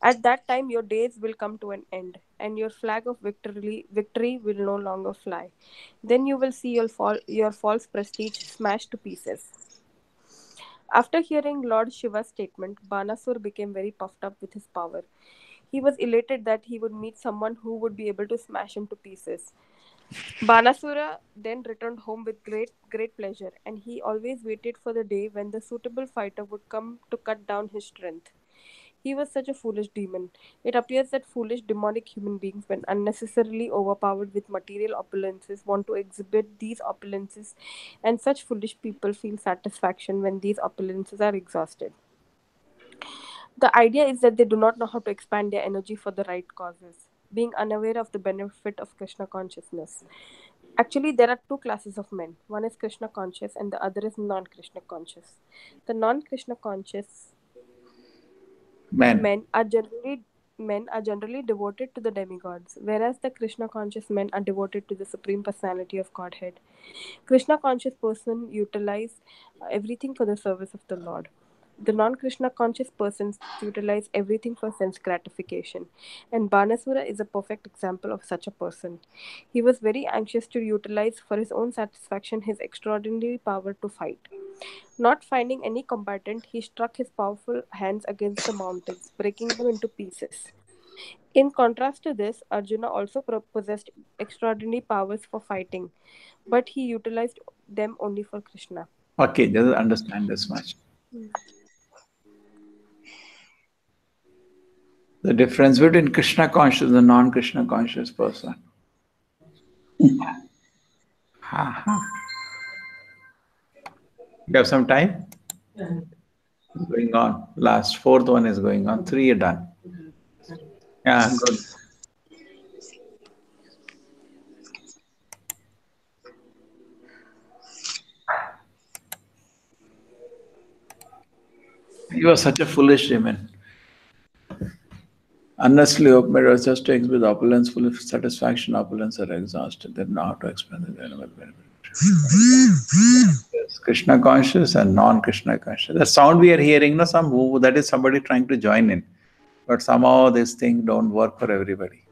At that time your days will come to an end, and your flag of victory will no longer fly. Then you will see your false prestige smashed to pieces." After hearing Lord Shiva's statement, Banasur became very puffed up with his power. He was elated that he would meet someone who would be able to smash him to pieces. Banasura then returned home with great pleasure, and he always waited for the day when the suitable fighter would come to cut down his strength. He was such a foolish demon. It appears that foolish demonic human beings, when unnecessarily overpowered with material opulences, want to exhibit these opulences, and such foolish people feel satisfaction when these opulences are exhausted. The idea is that they do not know how to expand their energy for the right causes, being unaware of the benefit of Krishna consciousness. Actually, there are two classes of men. One is Krishna conscious and the other is non Krishna conscious. The non Krishna conscious Man. men are generally men are generally devoted to the demigods, whereas the Krishna conscious men are devoted to the supreme personality of Godhead. Krishna conscious person utilize everything for the service of the Lord. The non-Krishna conscious persons utilize everything for sense gratification, and Banasura is a perfect example of such a person. He was very anxious to utilize for his own satisfaction his extraordinary power to fight. Not finding any combatant, he struck his powerful hands against the mountains, breaking them into pieces. In contrast to this, Arjuna also possessed extraordinary powers for fighting, but he utilized them only for Krishna. Okay, just understand this much. The difference between Krishna conscious and non-Krishna conscious person. Ha. You have some time? Going on. Last, fourth one is going on. 3 are done. Yeah, good. You are such a foolish woman. Honestly, open mirrors just to exhibit opulence, full of satisfaction, opulence are exhausted. They don't know how to explain it. Yes, Krishna conscious and non-Krishna conscious. The sound we are hearing, no, that is somebody trying to join in. But somehow this thing don't work for everybody.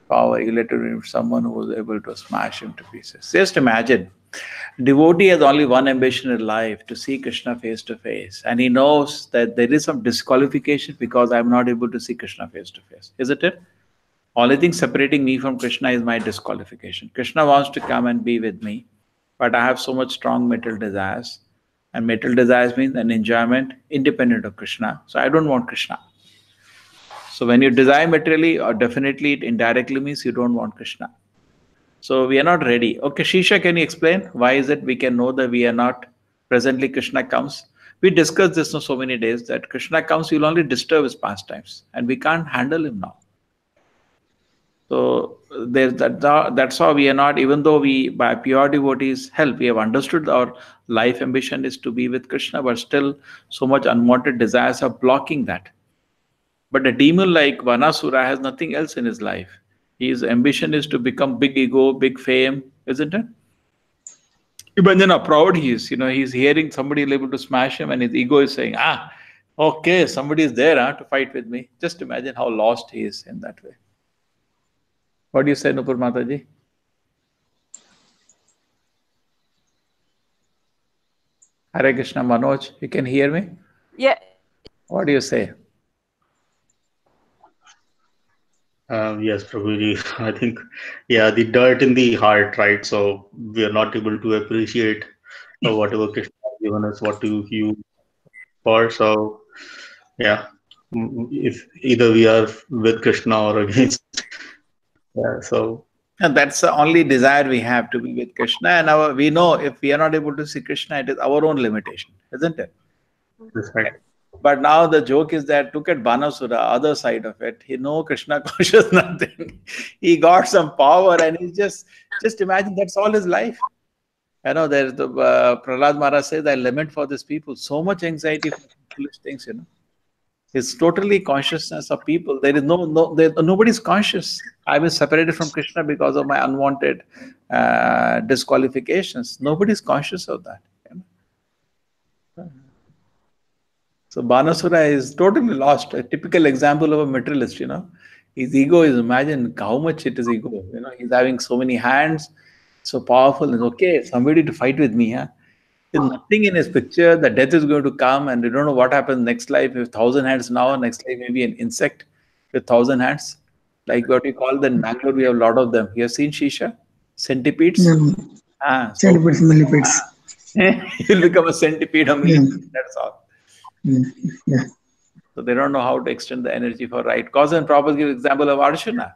Power, you let someone who was able to smash him to pieces. Just imagine, devotee has only one ambition in life, to see Krishna face to face. And he knows that there is some disqualification because I'm not able to see Krishna face to face. Isn't it? Only thing separating me from Krishna is my disqualification. Krishna wants to come and be with me, but I have so much strong material desires. And material desires means an enjoyment independent of Krishna. So I don't want Krishna. So when you desire materially, or definitely it indirectly means you don't want Krishna. So we are not ready. Okay, Shisha, can you explain why is it we can know that we are not presently Krishna comes? We discussed this for so many days that Krishna comes, we'll only disturb his pastimes, and we can't handle him now. So that's how we are not, even though we, by pure devotees' help, we have understood our life ambition is to be with Krishna, but still so much unwanted desires are blocking that. But a demon like Vanasura has nothing else in his life. His ambition is to become big ego, big fame, isn't it? Imagine how proud he is. He's hearing somebody able to smash him and his ego is saying, okay, somebody is there to fight with me. Just imagine how lost he is in that way. What do you say, Nupur Mataji? Hare Krishna, Manoj, you can hear me? Yeah. What do you say? Yes, Prabhuji. I think, the dirt in the heart, right? So we are not able to appreciate whatever Krishna has given us, what to use for. So, if either we are with Krishna or against. And that's the only desire we have, to be with Krishna. And we know if we are not able to see Krishna, it is our own limitation, isn't it? That's right. But now the joke is that look at Banasura, other side of it. He know Krishna conscious nothing. He got some power and he just imagine that's all his life. There's the Prahlad Maharaj says, I lament for these people. So much anxiety for foolish things, It's totally consciousness of people. There is nobody's conscious. I was separated from Krishna because of my unwanted disqualifications. Nobody's conscious of that. So Banasura is totally lost. A typical example of a materialist, His ego is, imagine how much it is ego. He's having so many hands, so powerful. And okay, somebody to fight with me, There's nothing in his picture that death is going to come and we don't know what happens next life. With 1,000 hands now, next life maybe an insect with 1,000 hands. Like what we call in Bangalore, we have a lot of them. You have seen Shisha? Centipedes? Centipedes, millipedes. You'll become a centipede or millipede, that's all. Yeah. So they don't know how to extend the energy for right cause. And Prabhupada gives example of Arjuna.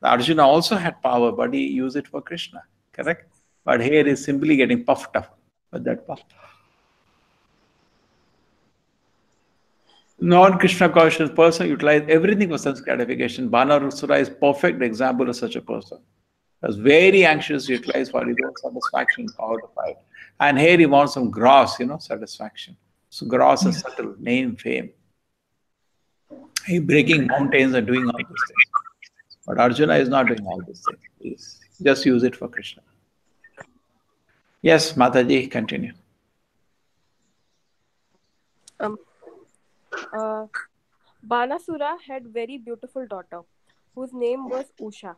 Arjuna also had power, but he used it for Krishna, correct? But here is simply getting puffed up with that power. Non-Krishna conscious person utilize everything for sense gratification. Banasura is perfect example of such a person. He was very anxious to utilize for his own satisfaction, power to fight. And here he wants some gross, satisfaction. So gross is subtle, name, fame. He breaking mountains and doing all these things. But Arjuna is not doing all these things. Please just use it for Krishna. Yes, Mataji, continue. Banasura had very beautiful daughter, whose name was Usha.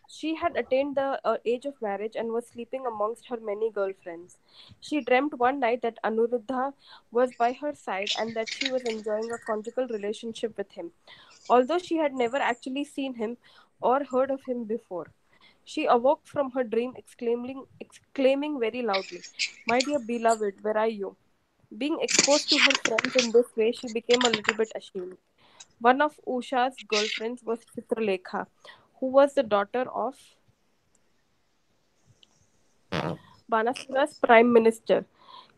She had attained the age of marriage and was sleeping amongst her many girlfriends. She dreamt one night that Anuruddha was by her side and that she was enjoying a conjugal relationship with him, although she had never actually seen him or heard of him before. She awoke from her dream, exclaiming very loudly, "My dear beloved, where are you?" Being exposed to her friends in this way, she became a little bit ashamed. One of Usha's girlfriends was Chitralekha, who was the daughter of Banasura's prime minister.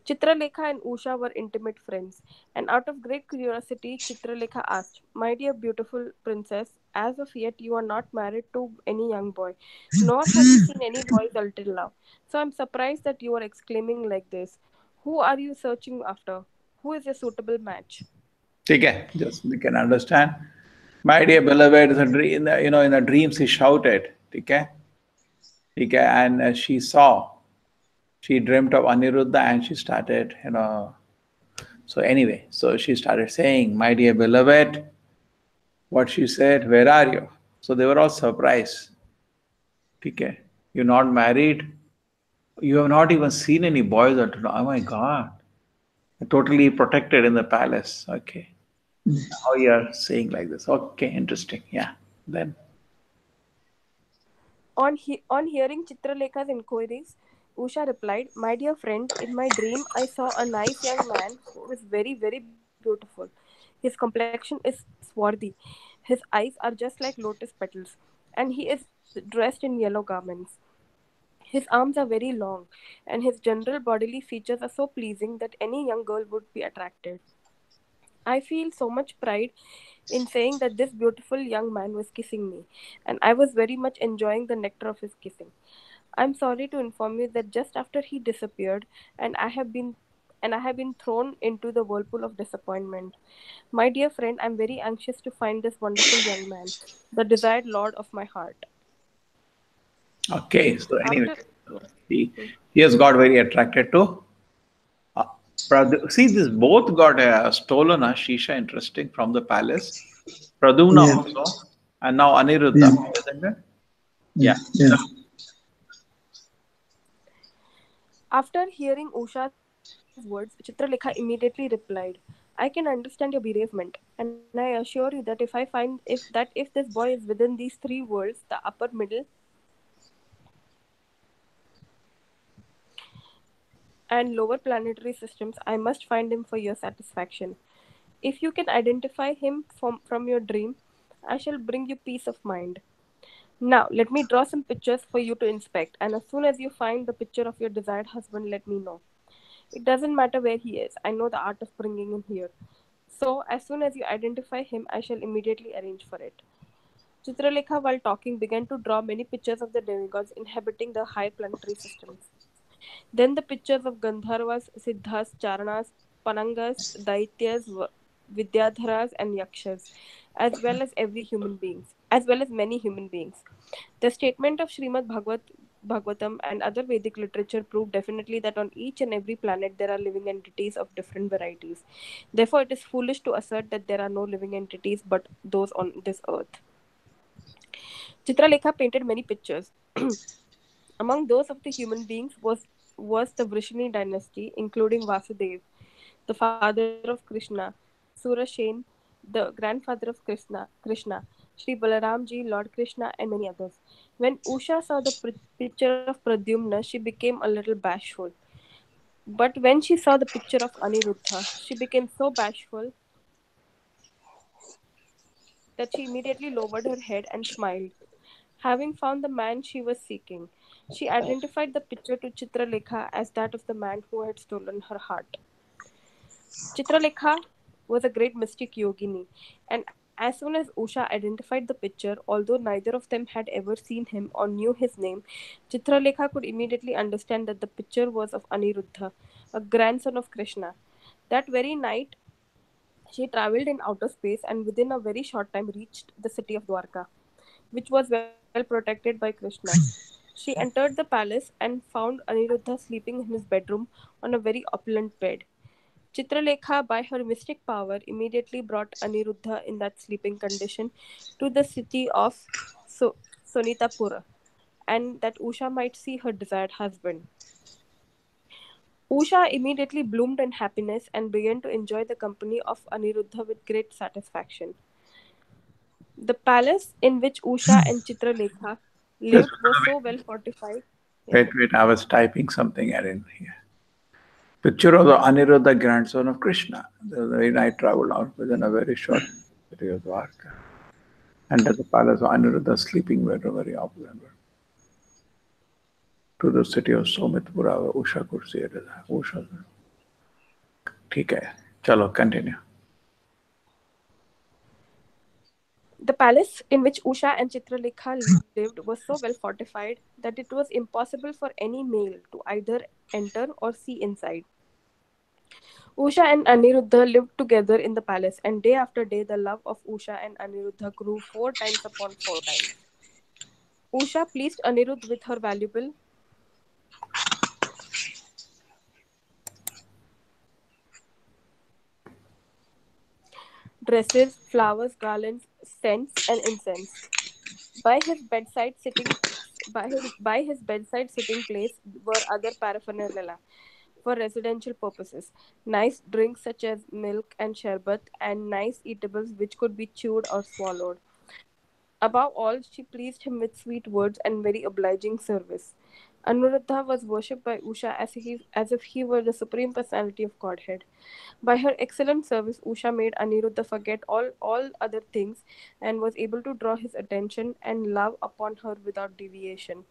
Chitralekha and Usha were intimate friends, and out of great curiosity, Chitralekha asked, "My dear beautiful princess, as of yet you are not married to any young boy, nor have you seen any boys until now. So I'm surprised that you are exclaiming like this. Who are you searching after? Who is a suitable match?" Okay, just you can understand. My dear beloved, is a dream, in a dream she shouted. Okay, okay, and she dreamt of Aniruddha and she started. So anyway, so she started saying, "My dear beloved," what she said, "where are you?" So they were all surprised. Okay, you're not married. You have not even seen any boys until now. Oh my God. Totally protected in the palace. Okay. How you are saying like this. Okay, interesting. Yeah. Then. On hearing Chitralekha's inquiries, Usha replied, "My dear friend, in my dream I saw a nice young man who is very, very beautiful. His complexion is swarthy. His eyes are just like lotus petals, and he is dressed in yellow garments. His arms are very long, and his general bodily features are so pleasing that any young girl would be attracted. I feel so much pride in saying that this beautiful young man was kissing me, and I was very much enjoying the nectar of his kissing. I'm sorry to inform you that just after he disappeared, and I have been and I have been thrown into the whirlpool of disappointment. My dear friend, I'm very anxious to find this wonderful young man, the desired lord of my heart." Okay. So anyway, After so he has got very attracted to. Uh, See, this both got stolen a shisha, interesting, from the palace. Pradumna Yeah. also, and now Aniruddha, Yeah. isn't it? Yeah. Yeah. Yeah. After hearing Usha's words, Chitralekha immediately replied, "I can understand your bereavement, and I assure you that if this boy is within these three worlds, the upper, middle, and lower planetary systems, I must find him for your satisfaction. If you can identify him from your dream, I shall bring you peace of mind. Now, let me draw some pictures for you to inspect, and as soon as you find the picture of your desired husband, let me know. It doesn't matter where he is, I know the art of bringing him here. So, as soon as you identify him, I shall immediately arrange for it." Chitralekha, while talking, began to draw many pictures of the demigods inhabiting the higher planetary systems. Then the pictures of Gandharvas, Siddhas, Charanas, Panangas, Daityas, Vidyadharas, and Yakshas, as well as many human beings. The statement of Bhagavatam and other Vedic literature prove definitely that on each and every planet there are living entities of different varieties. Therefore, it is foolish to assert that there are no living entities but those on this earth. Chitralekha painted many pictures. Among those of the human beings was the Vrishni dynasty, including Vasudev, the father of Krishna, Surashen, the grandfather of Krishna, Sri Balaramji, Lord Krishna, and many others. When Usha saw the picture of Pradyumna, she became a little bashful. But when she saw the picture of Aniruddha, she became so bashful that she immediately lowered her head and smiled. Having found the man she was seeking, she identified the picture to Chitralekha as that of the man who had stolen her heart. Chitralekha was a great mystic yogini, and as soon as Usha identified the picture, although neither of them had ever seen him or knew his name, Chitralekha could immediately understand that the picture was of Aniruddha, a grandson of Krishna. That very night, she travelled in outer space and within a very short time reached the city of Dwarka, which was well protected by Krishna. She entered the palace and found Aniruddha sleeping in his bedroom on a very opulent bed. Chitralekha, by her mystic power, immediately brought Aniruddha in that sleeping condition to the city of Sonitapura, and that Usha might see her desired husband. Usha immediately bloomed in happiness and began to enjoy the company of Aniruddha with great satisfaction. The palace in which Usha and Chitralekha Just lived was so well fortified. Yeah. wait. I was typing something I didn't hear. Picture of the Aniruddha, grandson of Krishna. The very night traveled out within a very short city of Dwarka. And at the palace of Aniruddha, sleeping were very opposite to the city of Somitpura, where Usha could see it. Usha. ठीक है, चलो continue. The palace in which Usha and Chitralekha lived was so well fortified that it was impossible for any male to either enter or see inside. Usha and Aniruddha lived together in the palace, and day after day the love of Usha and Aniruddha grew 4 times upon 4 times. Usha pleased Aniruddha with her valuable dresses, flowers, garlands, scents, and incense. By his bedside sitting by his bedside sitting place were other paraphernalia for residential purposes. Nice drinks such as milk and sherbet, and nice eatables which could be chewed or swallowed. Above all, she pleased him with sweet words and very obliging service. Anuruddha was worshipped by Usha as if he were the supreme personality of Godhead. By her excellent service, Usha made Aniruddha forget all other things and was able to draw his attention and love upon her without deviation.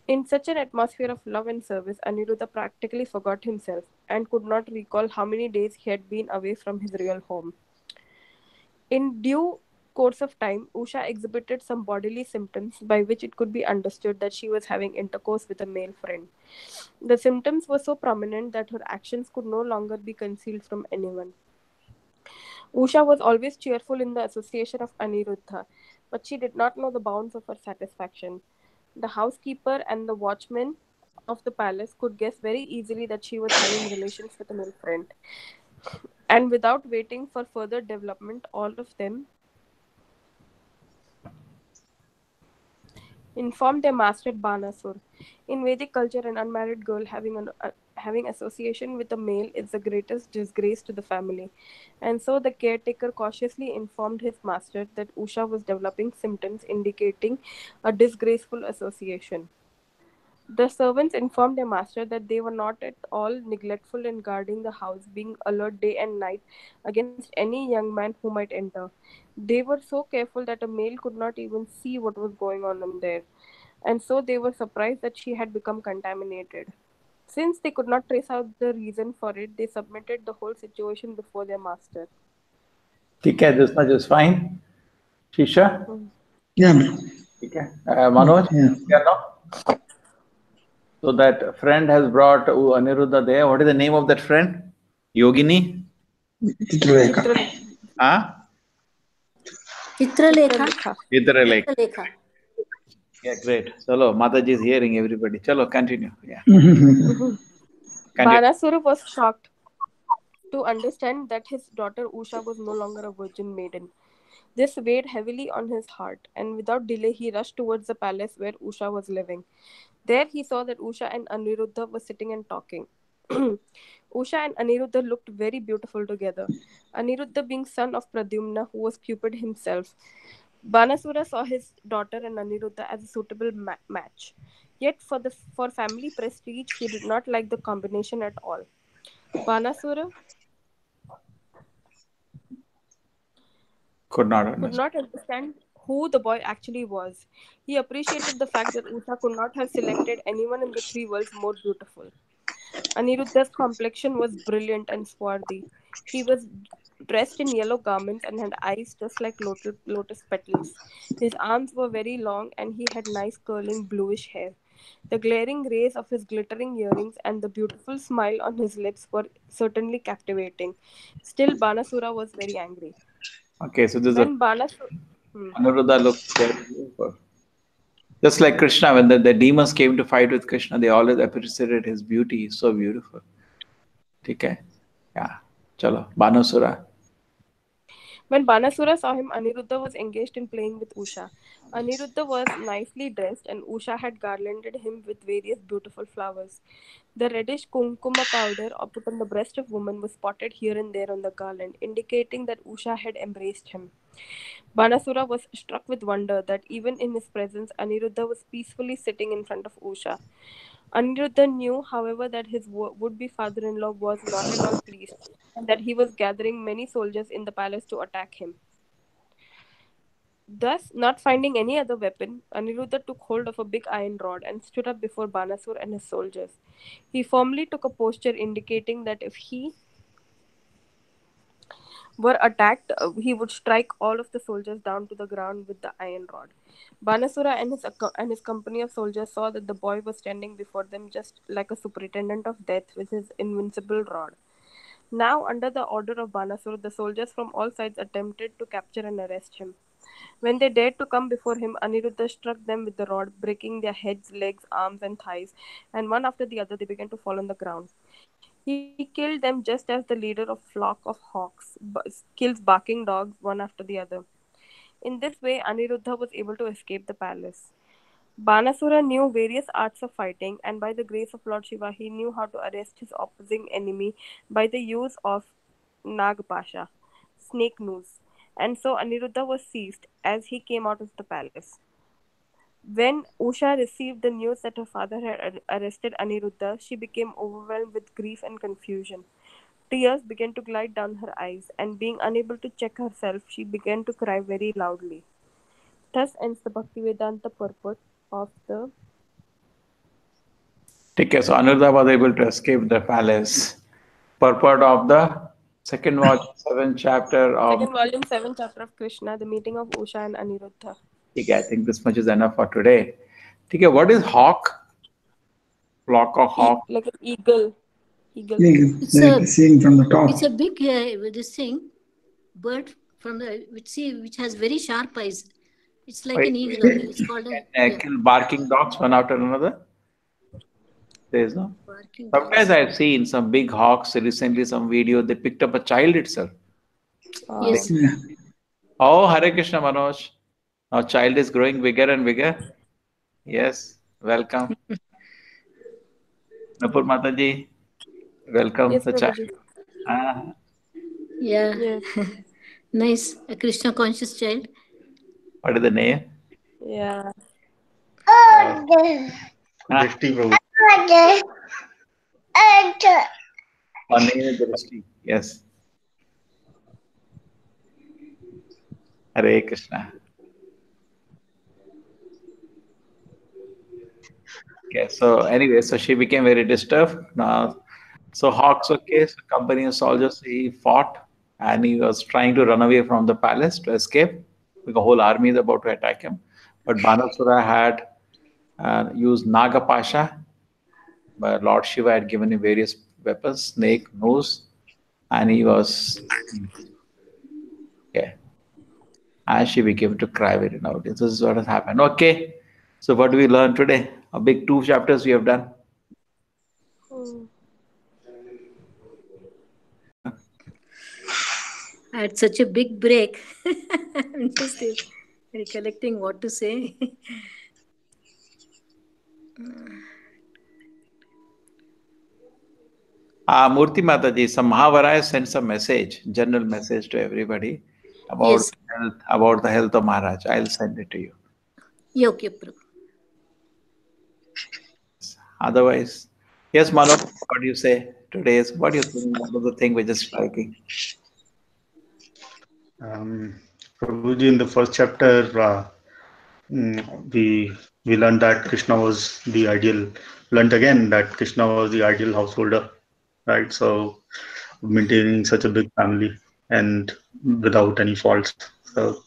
In such an atmosphere of love and service, Aniruddha practically forgot himself and could not recall how many days he had been away from his real home. In due course of time, Usha exhibited some bodily symptoms by which it could be understood that she was having intercourse with a male friend. The symptoms were so prominent that her actions could no longer be concealed from anyone. Usha was always cheerful in the association of Aniruddha, but she did not know the bounds of her satisfaction. The housekeeper and the watchman of the palace could guess very easily that she was having relations with a male friend. And without waiting for further development, all of them informed their master Banasur. In Vedic culture, an unmarried girl having association with a male is the greatest disgrace to the family. And so the caretaker cautiously informed his master that Usha was developing symptoms indicating a disgraceful association. The servants informed their master that they were not at all neglectful in guarding the house, being alert day and night against any young man who might enter. They were so careful that a male could not even see what was going on in there, and so they were surprised that she had become contaminated. Since they could not trace out the reason for it, they submitted the whole situation before their master. ठीक है, this much is fine. Shisha? Yeah, bro. ठीक है. Manoj? Yeah. No? So that friend has brought Aniruddha there. What is the name of that friend? Yogini? Chitralekha. Huh? Chitralekha. Chitralekha. Chitralekha. Yeah, great. Chalo, Mataji is hearing everybody. Chalo, continue. Yeah. Banasura was shocked to understand that his daughter Usha was no longer a virgin maiden. This weighed heavily on his heart, and without delay he rushed towards the palace where Usha was living. There he saw that Usha and Aniruddha were sitting and talking. Usha and Aniruddha looked very beautiful together. Aniruddha being son of Pradyumna, who was Cupid himself. Banasura saw his daughter and Aniruddha as a suitable match. Yet for family prestige, he did not like the combination at all. Banasura could not understand who the boy actually was. He appreciated the fact that Usha could not have selected anyone in the three worlds more beautiful. Aniruddha's complexion was brilliant and swarthy. He was dressed in yellow garments and had eyes just like lotus petals. His arms were very long and he had nice curling bluish hair. The glaring rays of his glittering earrings and the beautiful smile on his lips were certainly captivating. Still, Banasura was very angry. Okay, so this When is Banasura... Anuruddha looked very beautiful. Just like Krishna, when the demons came to fight with Krishna, they always appreciated his beauty. He's so beautiful. Okay? Yeah. Chalo, Banasura. When Banasura saw him, Aniruddha was engaged in playing with Usha. Aniruddha was nicely dressed, and Usha had garlanded him with various beautiful flowers. The reddish kumkuma powder put on the breast of woman was spotted here and there on the garland, indicating that Usha had embraced him. Banasura was struck with wonder that even in his presence, Aniruddha was peacefully sitting in front of Usha. Aniruddha knew, however, that his would-be father-in-law was not at all pleased, and that he was gathering many soldiers in the palace to attack him. Thus, not finding any other weapon, Aniruddha took hold of a big iron rod and stood up before Banasur and his soldiers. He firmly took a posture indicating that if he were attacked, he would strike all of the soldiers down to the ground with the iron rod. Banasura and his company of soldiers saw that the boy was standing before them just like a superintendent of death with his invincible rod. Now, under the order of Banasura, the soldiers from all sides attempted to capture and arrest him. When they dared to come before him, Aniruddha struck them with the rod, breaking their heads, legs, arms, and thighs, and one after the other they began to fall on the ground. He killed them just as the leader of flock of hawks kills barking dogs one after the other. In this way, Aniruddha was able to escape the palace. Banasura knew various arts of fighting, and by the grace of Lord Shiva, he knew how to arrest his opposing enemy by the use of Nagpasha, snake noose. And so Aniruddha was seized as he came out of the palace. When Usha received the news that her father had arrested Aniruddha, she became overwhelmed with grief and confusion. Tears began to glide down her eyes, and being unable to check herself, she began to cry very loudly. Thus ends the Bhaktivedanta purport of the. Okay, so Aniruddha was able to escape the palace. Purport of the second volume, 7th chapter of. Second volume, 7th chapter of Krishna, the meeting of Usha and Aniruddha. Okay, I think this much is enough for today. Okay, what is hawk? Flock of hawk. Like an eagle. Eagle. Like seeing from the top. It's a big this thing, bird from the which has very sharp eyes. It's like an eagle. It's called a kill barking dogs one after another. There is no. Sometimes I've seen some big hawks recently. Some video they picked up a child itself. Yes. Yeah. Oh, Hare Krishna, Manoj. Now child is growing bigger and bigger. Yes, welcome. Napur Mataji, welcome Yes, the child. Prabhuji. Yeah. Yes. Nice. A Krishna conscious child. What is the name? Yeah. Drishti Prabhu. Her name is Drishti. Yes. Hare Krishna. Okay, so anyway, so she became very disturbed. Now, so Hawks, okay, so company of soldiers, he fought and he was trying to run away from the palace to escape. The whole army is about to attack him. But Banasura had used Nagapasha, but Lord Shiva had given him various weapons, snake, nose, and he was, okay. And she became to cry very loudly. This is what has happened. Okay, so what do we learn today? A big 2 chapters we have done. I had such a big break. I'm just recollecting what to say. Murti Mataji, some Mahavara sent some message, general message to everybody about Yes. health, about the health of Maharaj. I'll send it to you. Yeah, okay, Prabhu. Otherwise, yes, Manoj, what do you say? Today's what do you think? What was the thing which is striking? Prabhuji, in the first chapter, we learned that Krishna was the ideal. Learned again that Krishna was the ideal householder, right? So maintaining such a big family and without any faults. So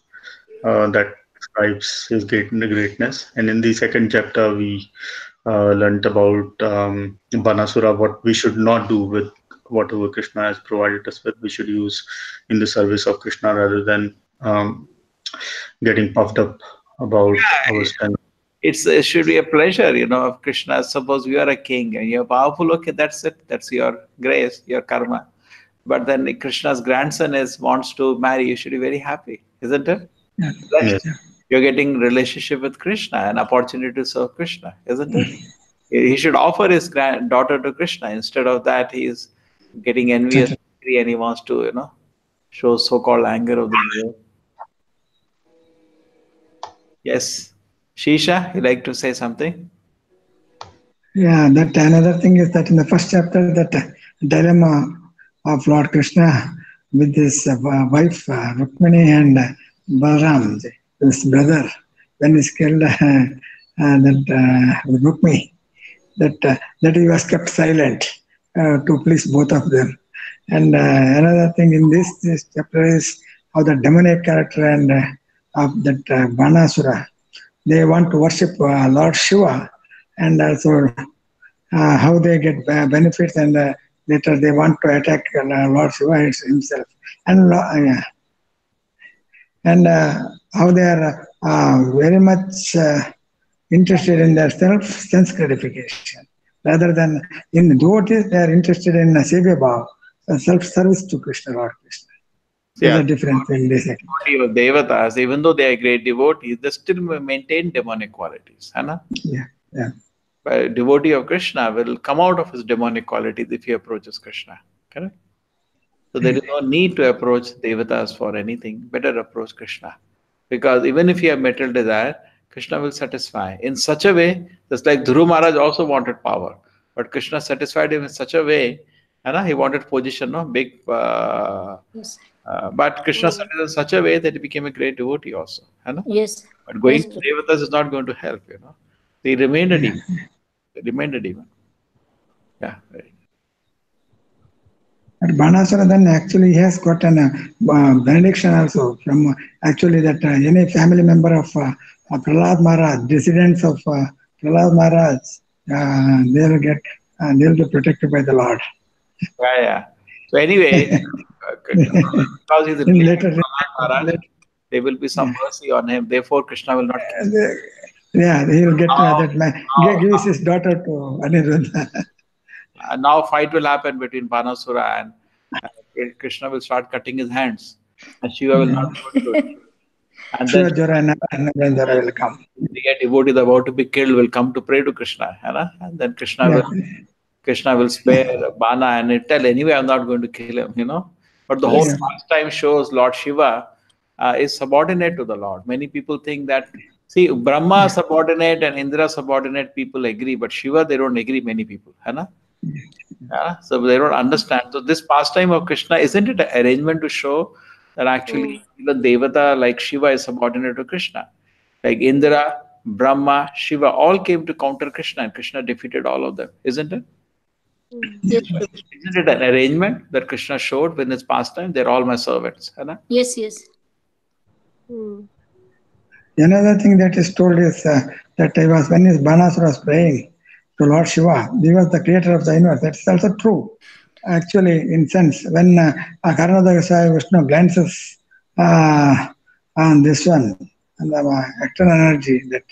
that describes his greatness. And in the second chapter, we learned about Banasura, what we should not do with whatever Krishna has provided us with. We should use in the service of Krishna rather than getting puffed up about our strength. It should be a pleasure, of Krishna. Suppose you are a king and you're powerful, okay, that's it. That's your grace, your karma. but then Krishna's grandson wants to marry, you should be very happy, isn't it? Yeah. Blessed. You're getting relationship with Krishna, an opportunity to serve Krishna, isn't it? He should offer his daughter to Krishna. Instead of that, he's getting envious and he wants to, show so-called anger of the Lord. Yes. Shisha, you like to say something? Yeah, that another thing is that in the first chapter, that dilemma of Lord Krishna with his wife Rukmini and Balram, his brother, when he's killed Rukmini, that he was kept silent to please both of them. And another thing in this chapter is how the demonic character and of that Banasura, they want to worship Lord Shiva, and also how they get benefits, and later they want to attack Lord Shiva himself, and how they are very much interested in their sense gratification, rather than in devotees. They are interested in Sevya Bhav, self-service to Krishna, Lord Krishna. There's a difference in this. Devotee of Devatas, even though they are great devotees, they still maintain demonic qualities. Yeah. But a devotee of Krishna will come out of his demonic qualities if he approaches Krishna. Correct? So there is no need to approach Devatas for anything. Better approach Krishna. Because even if you have material desire, Krishna will satisfy. In such a way, just like Dhruv Maharaj also wanted power. But Krishna satisfied him in such a way, he wanted position, big. Yes. But Krishna said it in such a way that he became a great devotee also. Yes. But going Yes, to Devatas is not going to help, He remained a demon. Yeah. Right. But Banasura then actually has got an benediction also from actually that any family member of Prahlad Maharaj, descendants of Prahlad Maharaj, they'll be protected by the Lord. Yeah. So anyway, because he's a Prahlad Maharaj, there will be some mercy on him. Therefore, Krishna will not. Yeah, he will get that man. Gives his daughter to Aniruddha. Now fight will happen between Banasura and Krishna will start cutting his hands, and Shiva will not be able to do it. And then Jara will come. The devotee about to be killed will come to pray to Krishna, and then Krishna will spare Bana and he'll tell, anyway, I'm not going to kill him, But the whole pastime shows Lord Shiva is subordinate to the Lord. Many people think that, see, Brahma subordinate and Indra subordinate, people agree, but Shiva, they don't agree, many people, so they don't understand. So this pastime of Krishna, isn't it an arrangement to show that actually even Devata like Shiva is subordinate to Krishna? Like Indra, Brahma, Shiva all came to counter Krishna and Krishna defeated all of them, isn't it? Yes. Isn't it an arrangement that Krishna showed when his pastime? They're all my servants. Yes. Another thing that is told is that when Banasura was praying to Lord Shiva, he was the creator of the universe. That's also true. Actually, in sense, when Karanodaya Vishnu glances on this one, and the external energy, that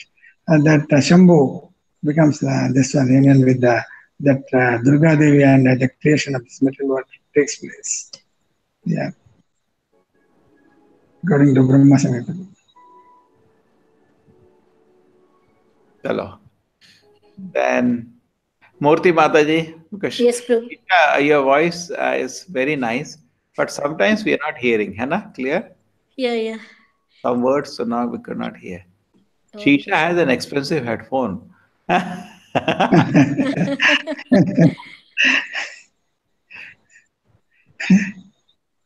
Shambhu becomes this one, union with that Durga Devi, and the creation of this material world takes place. Yeah. According to Brahma Samhita. Hello. Then Murthy Mataji, because Yes, Prabhu. your voice is very nice, but sometimes we are not hearing, clear? Yeah. Some words, so now we could not hear. Okay. Shisha has an expensive headphone.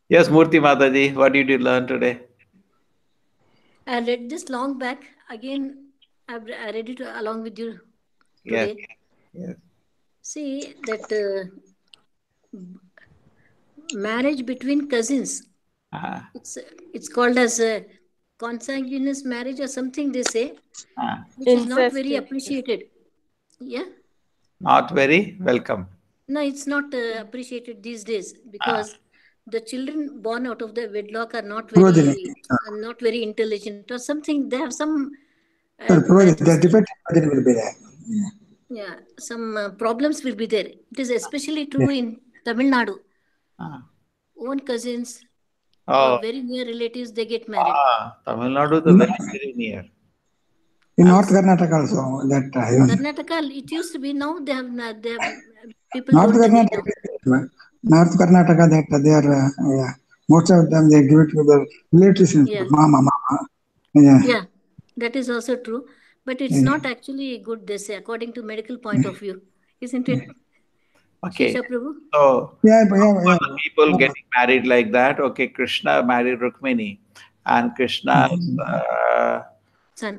Yes, Murthy Mataji, what did you learn today? I read this long back. Again, I read it along with you today. Yes. See that marriage between cousins. It's called as a consanguineous marriage or something, they say, which is not very appreciated. Yeah. Not very welcome. No, it's not appreciated these days because the children born out of the wedlock are not very intelligent or something. They have some some problems will be there. It is especially true in Tamil Nadu. own cousins Oh, or very near relatives, they get married. Tamil Nadu is very, very near. In North Karnataka also, that even Karnataka, it used to be, now they have people North don't do it now. Karnataka, North Karnataka, that they are, yeah, most of them they give it to the relatives, Yeah. mama. Yeah. Yeah, that is also true. But it's not actually good, they say, according to medical point of view, isn't it? Okay. Shisha Prabhu? So, Yeah, people getting married like that. Okay, Krishna married Rukmini, and Krishna's Son,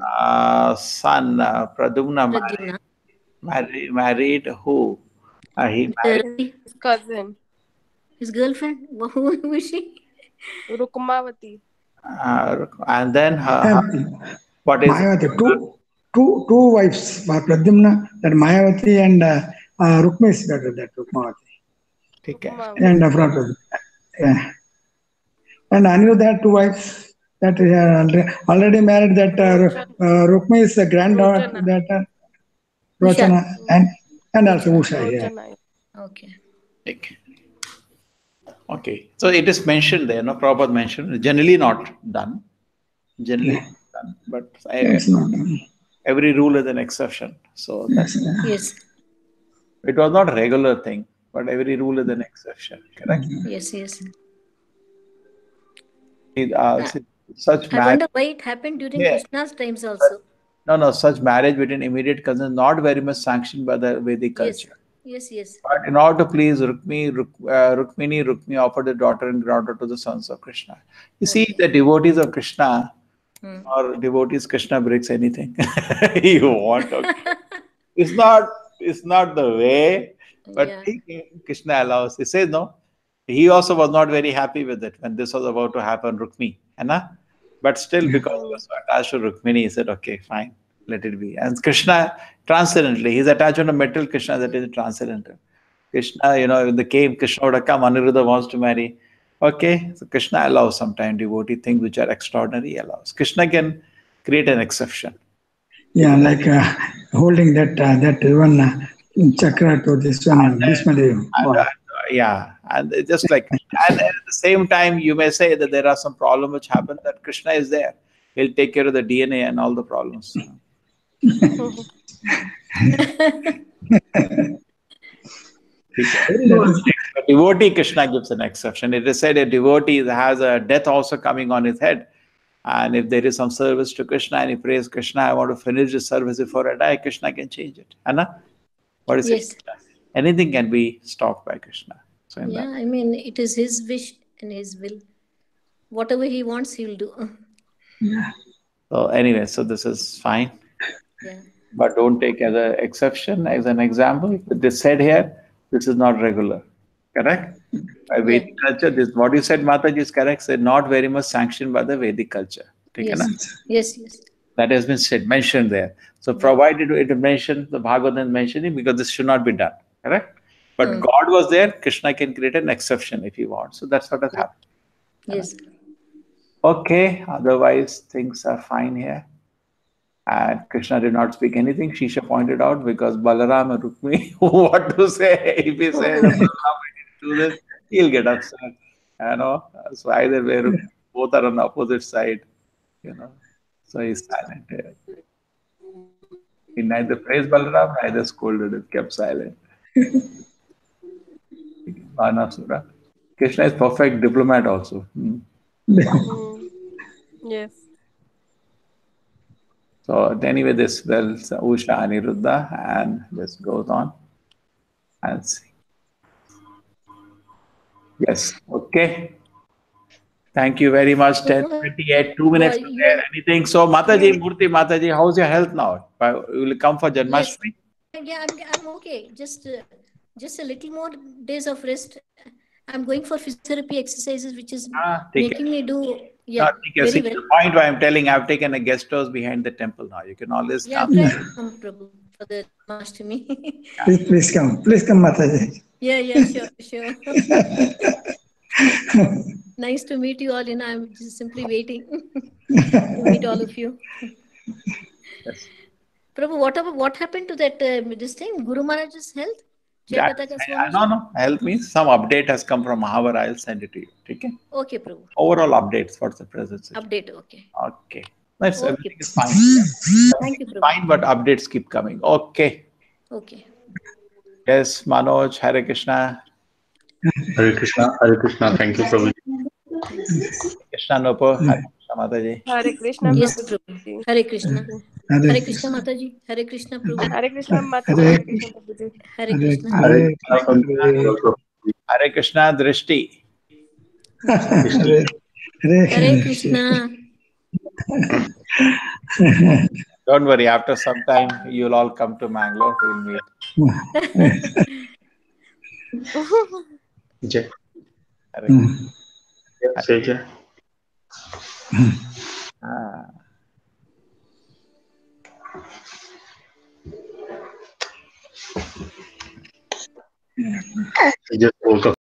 son Pradyumna Pradyumna. married who? He married His cousin, His girlfriend, who is she? Rukmavati. and then what is Mayavati, two wives, Pradyumna, that Mayavati and Rukmesh, that Rukmavati. Okay. And yeah. And I knew that two wives that already married, that Rukmi is the granddaughter, Rochana. that Usha. Rochana, and also Usha. Yeah. Rochana. Okay. Okay. So it is mentioned there, no? Prabhupada mentioned. Generally not done. Generally not done. But It's not. every rule is an exception. So that's, Yes. it was not a regular thing, but every rule is an exception. Correct? Yes, yes. Such I marriage. wonder why it happened during Yeah. Krishna's times also. No, such marriage between immediate cousins not very much sanctioned by the Vedic culture. Yes, yes. But in order to please Rukmini offered a daughter and granddaughter to the sons of Krishna. You see, the devotees of Krishna or devotees Krishna breaks anything you want. Okay. It's not the way, but Krishna allows. He says no. He also was not very happy with it when this was about to happen, Rukmi. But still, because he was so attached to Rukmini, he said, okay, fine, let it be. And Krishna, transcendently, he's attached on a material Krishna that is transcendental. Krishna, in the cave, Krishna would have come, Aniruddha wants to marry. Okay, so Krishna allows sometimes devotee things which are extraordinary, he allows. Krishna can create an exception. Yeah, like holding that one chakra to this one, Bhishmadev. Yeah, and it's just like, and at the same time, you may say that there are some problems which happen, that Krishna is there. He'll take care of the DNA and all the problems. A devotee, Krishna gives an exception. It is said a devotee has a death also coming on his head. And if there is some service to Krishna and he prays, Krishna, I want to finish this service before I die, Krishna can change it. Anna? What is it? Anything can be stopped by Krishna. So I mean, it is his wish and his will. Whatever he wants, he'll do. Yeah. So anyway, so this is fine. Yeah. But don't take as an exception, as an example. They said here, this is not regular. Correct? By Vedic culture, this what you said, Mataji, is correct. Said not very much sanctioned by the Vedic culture. Yes. That has been said, mentioned there. So provided it mentioned, the Bhagavatam mentioning, because this should not be done. Correct? But God was there, Krishna can create an exception if he wants. So that's what has happened. Yes. Okay, otherwise things are fine here. And Krishna did not speak anything. Shisha pointed out, because Balaram and Rukmi, what to say? If he says Balaram didn't do this, he'll get upset. So either way, both are on the opposite side. So he's silent here. He neither praised Balaram, neither scolded him, kept silent. Banasura. Krishna is perfect diplomat also. Yes. So anyway, this Usha Aniruddha, and this goes on. And see. Yes. Okay. Thank you very much. 10:28, 2 minutes. Anything? So Mataji, Murti Mataji, how's your health now? You will come for Janmashtami? Yeah, I'm okay. Just a little more days of rest. I'm going for physiotherapy exercises, which is making me do. Yeah, see, the point why I'm telling, I've taken a guest house behind the temple now. You can always come. I'm trying to come, Prabhu, for the Janmashtami. Please come, Mataji. Yeah, sure. Nice to meet you all. I'm just simply waiting to meet all of you. Yes. Prabhu, what happened to that this thing, Guru Maharaj's health? Jai Mata Ka Swami No, ji? no. Help me. Some update has come from Mahabharata. I'll send it to you. Okay. Okay, Prabhu. Overall updates. What's the present situation? Update, okay. Okay. That's Okay. everything is fine. Thank you, Prabhu. Fine, but updates keep coming. Okay. Okay. Yes, Manoj, Hare Krishna. Hare Krishna, Hare Krishna. Thank you, Prabhuji. Krishna Nopo, Hare Krishna Mataji. Hare Krishna, Yes, Prabhuji. Prabhu. Hare Krishna. Hare Hare Krishna Mataji. Hare Krishna, Prabhu. Hare Krishna, Mataji. Hare Hare Krishna, Prabhuji. Hare Hare Krishna. Hare Hare Krishna from my side also. Hare Krishna Drishti. Hare Hare Hare Krishna. Don't worry, after some time, you'll all come to Mangalore. We'll meet. Jai. Hare Say Jai. Ah. He just woke up.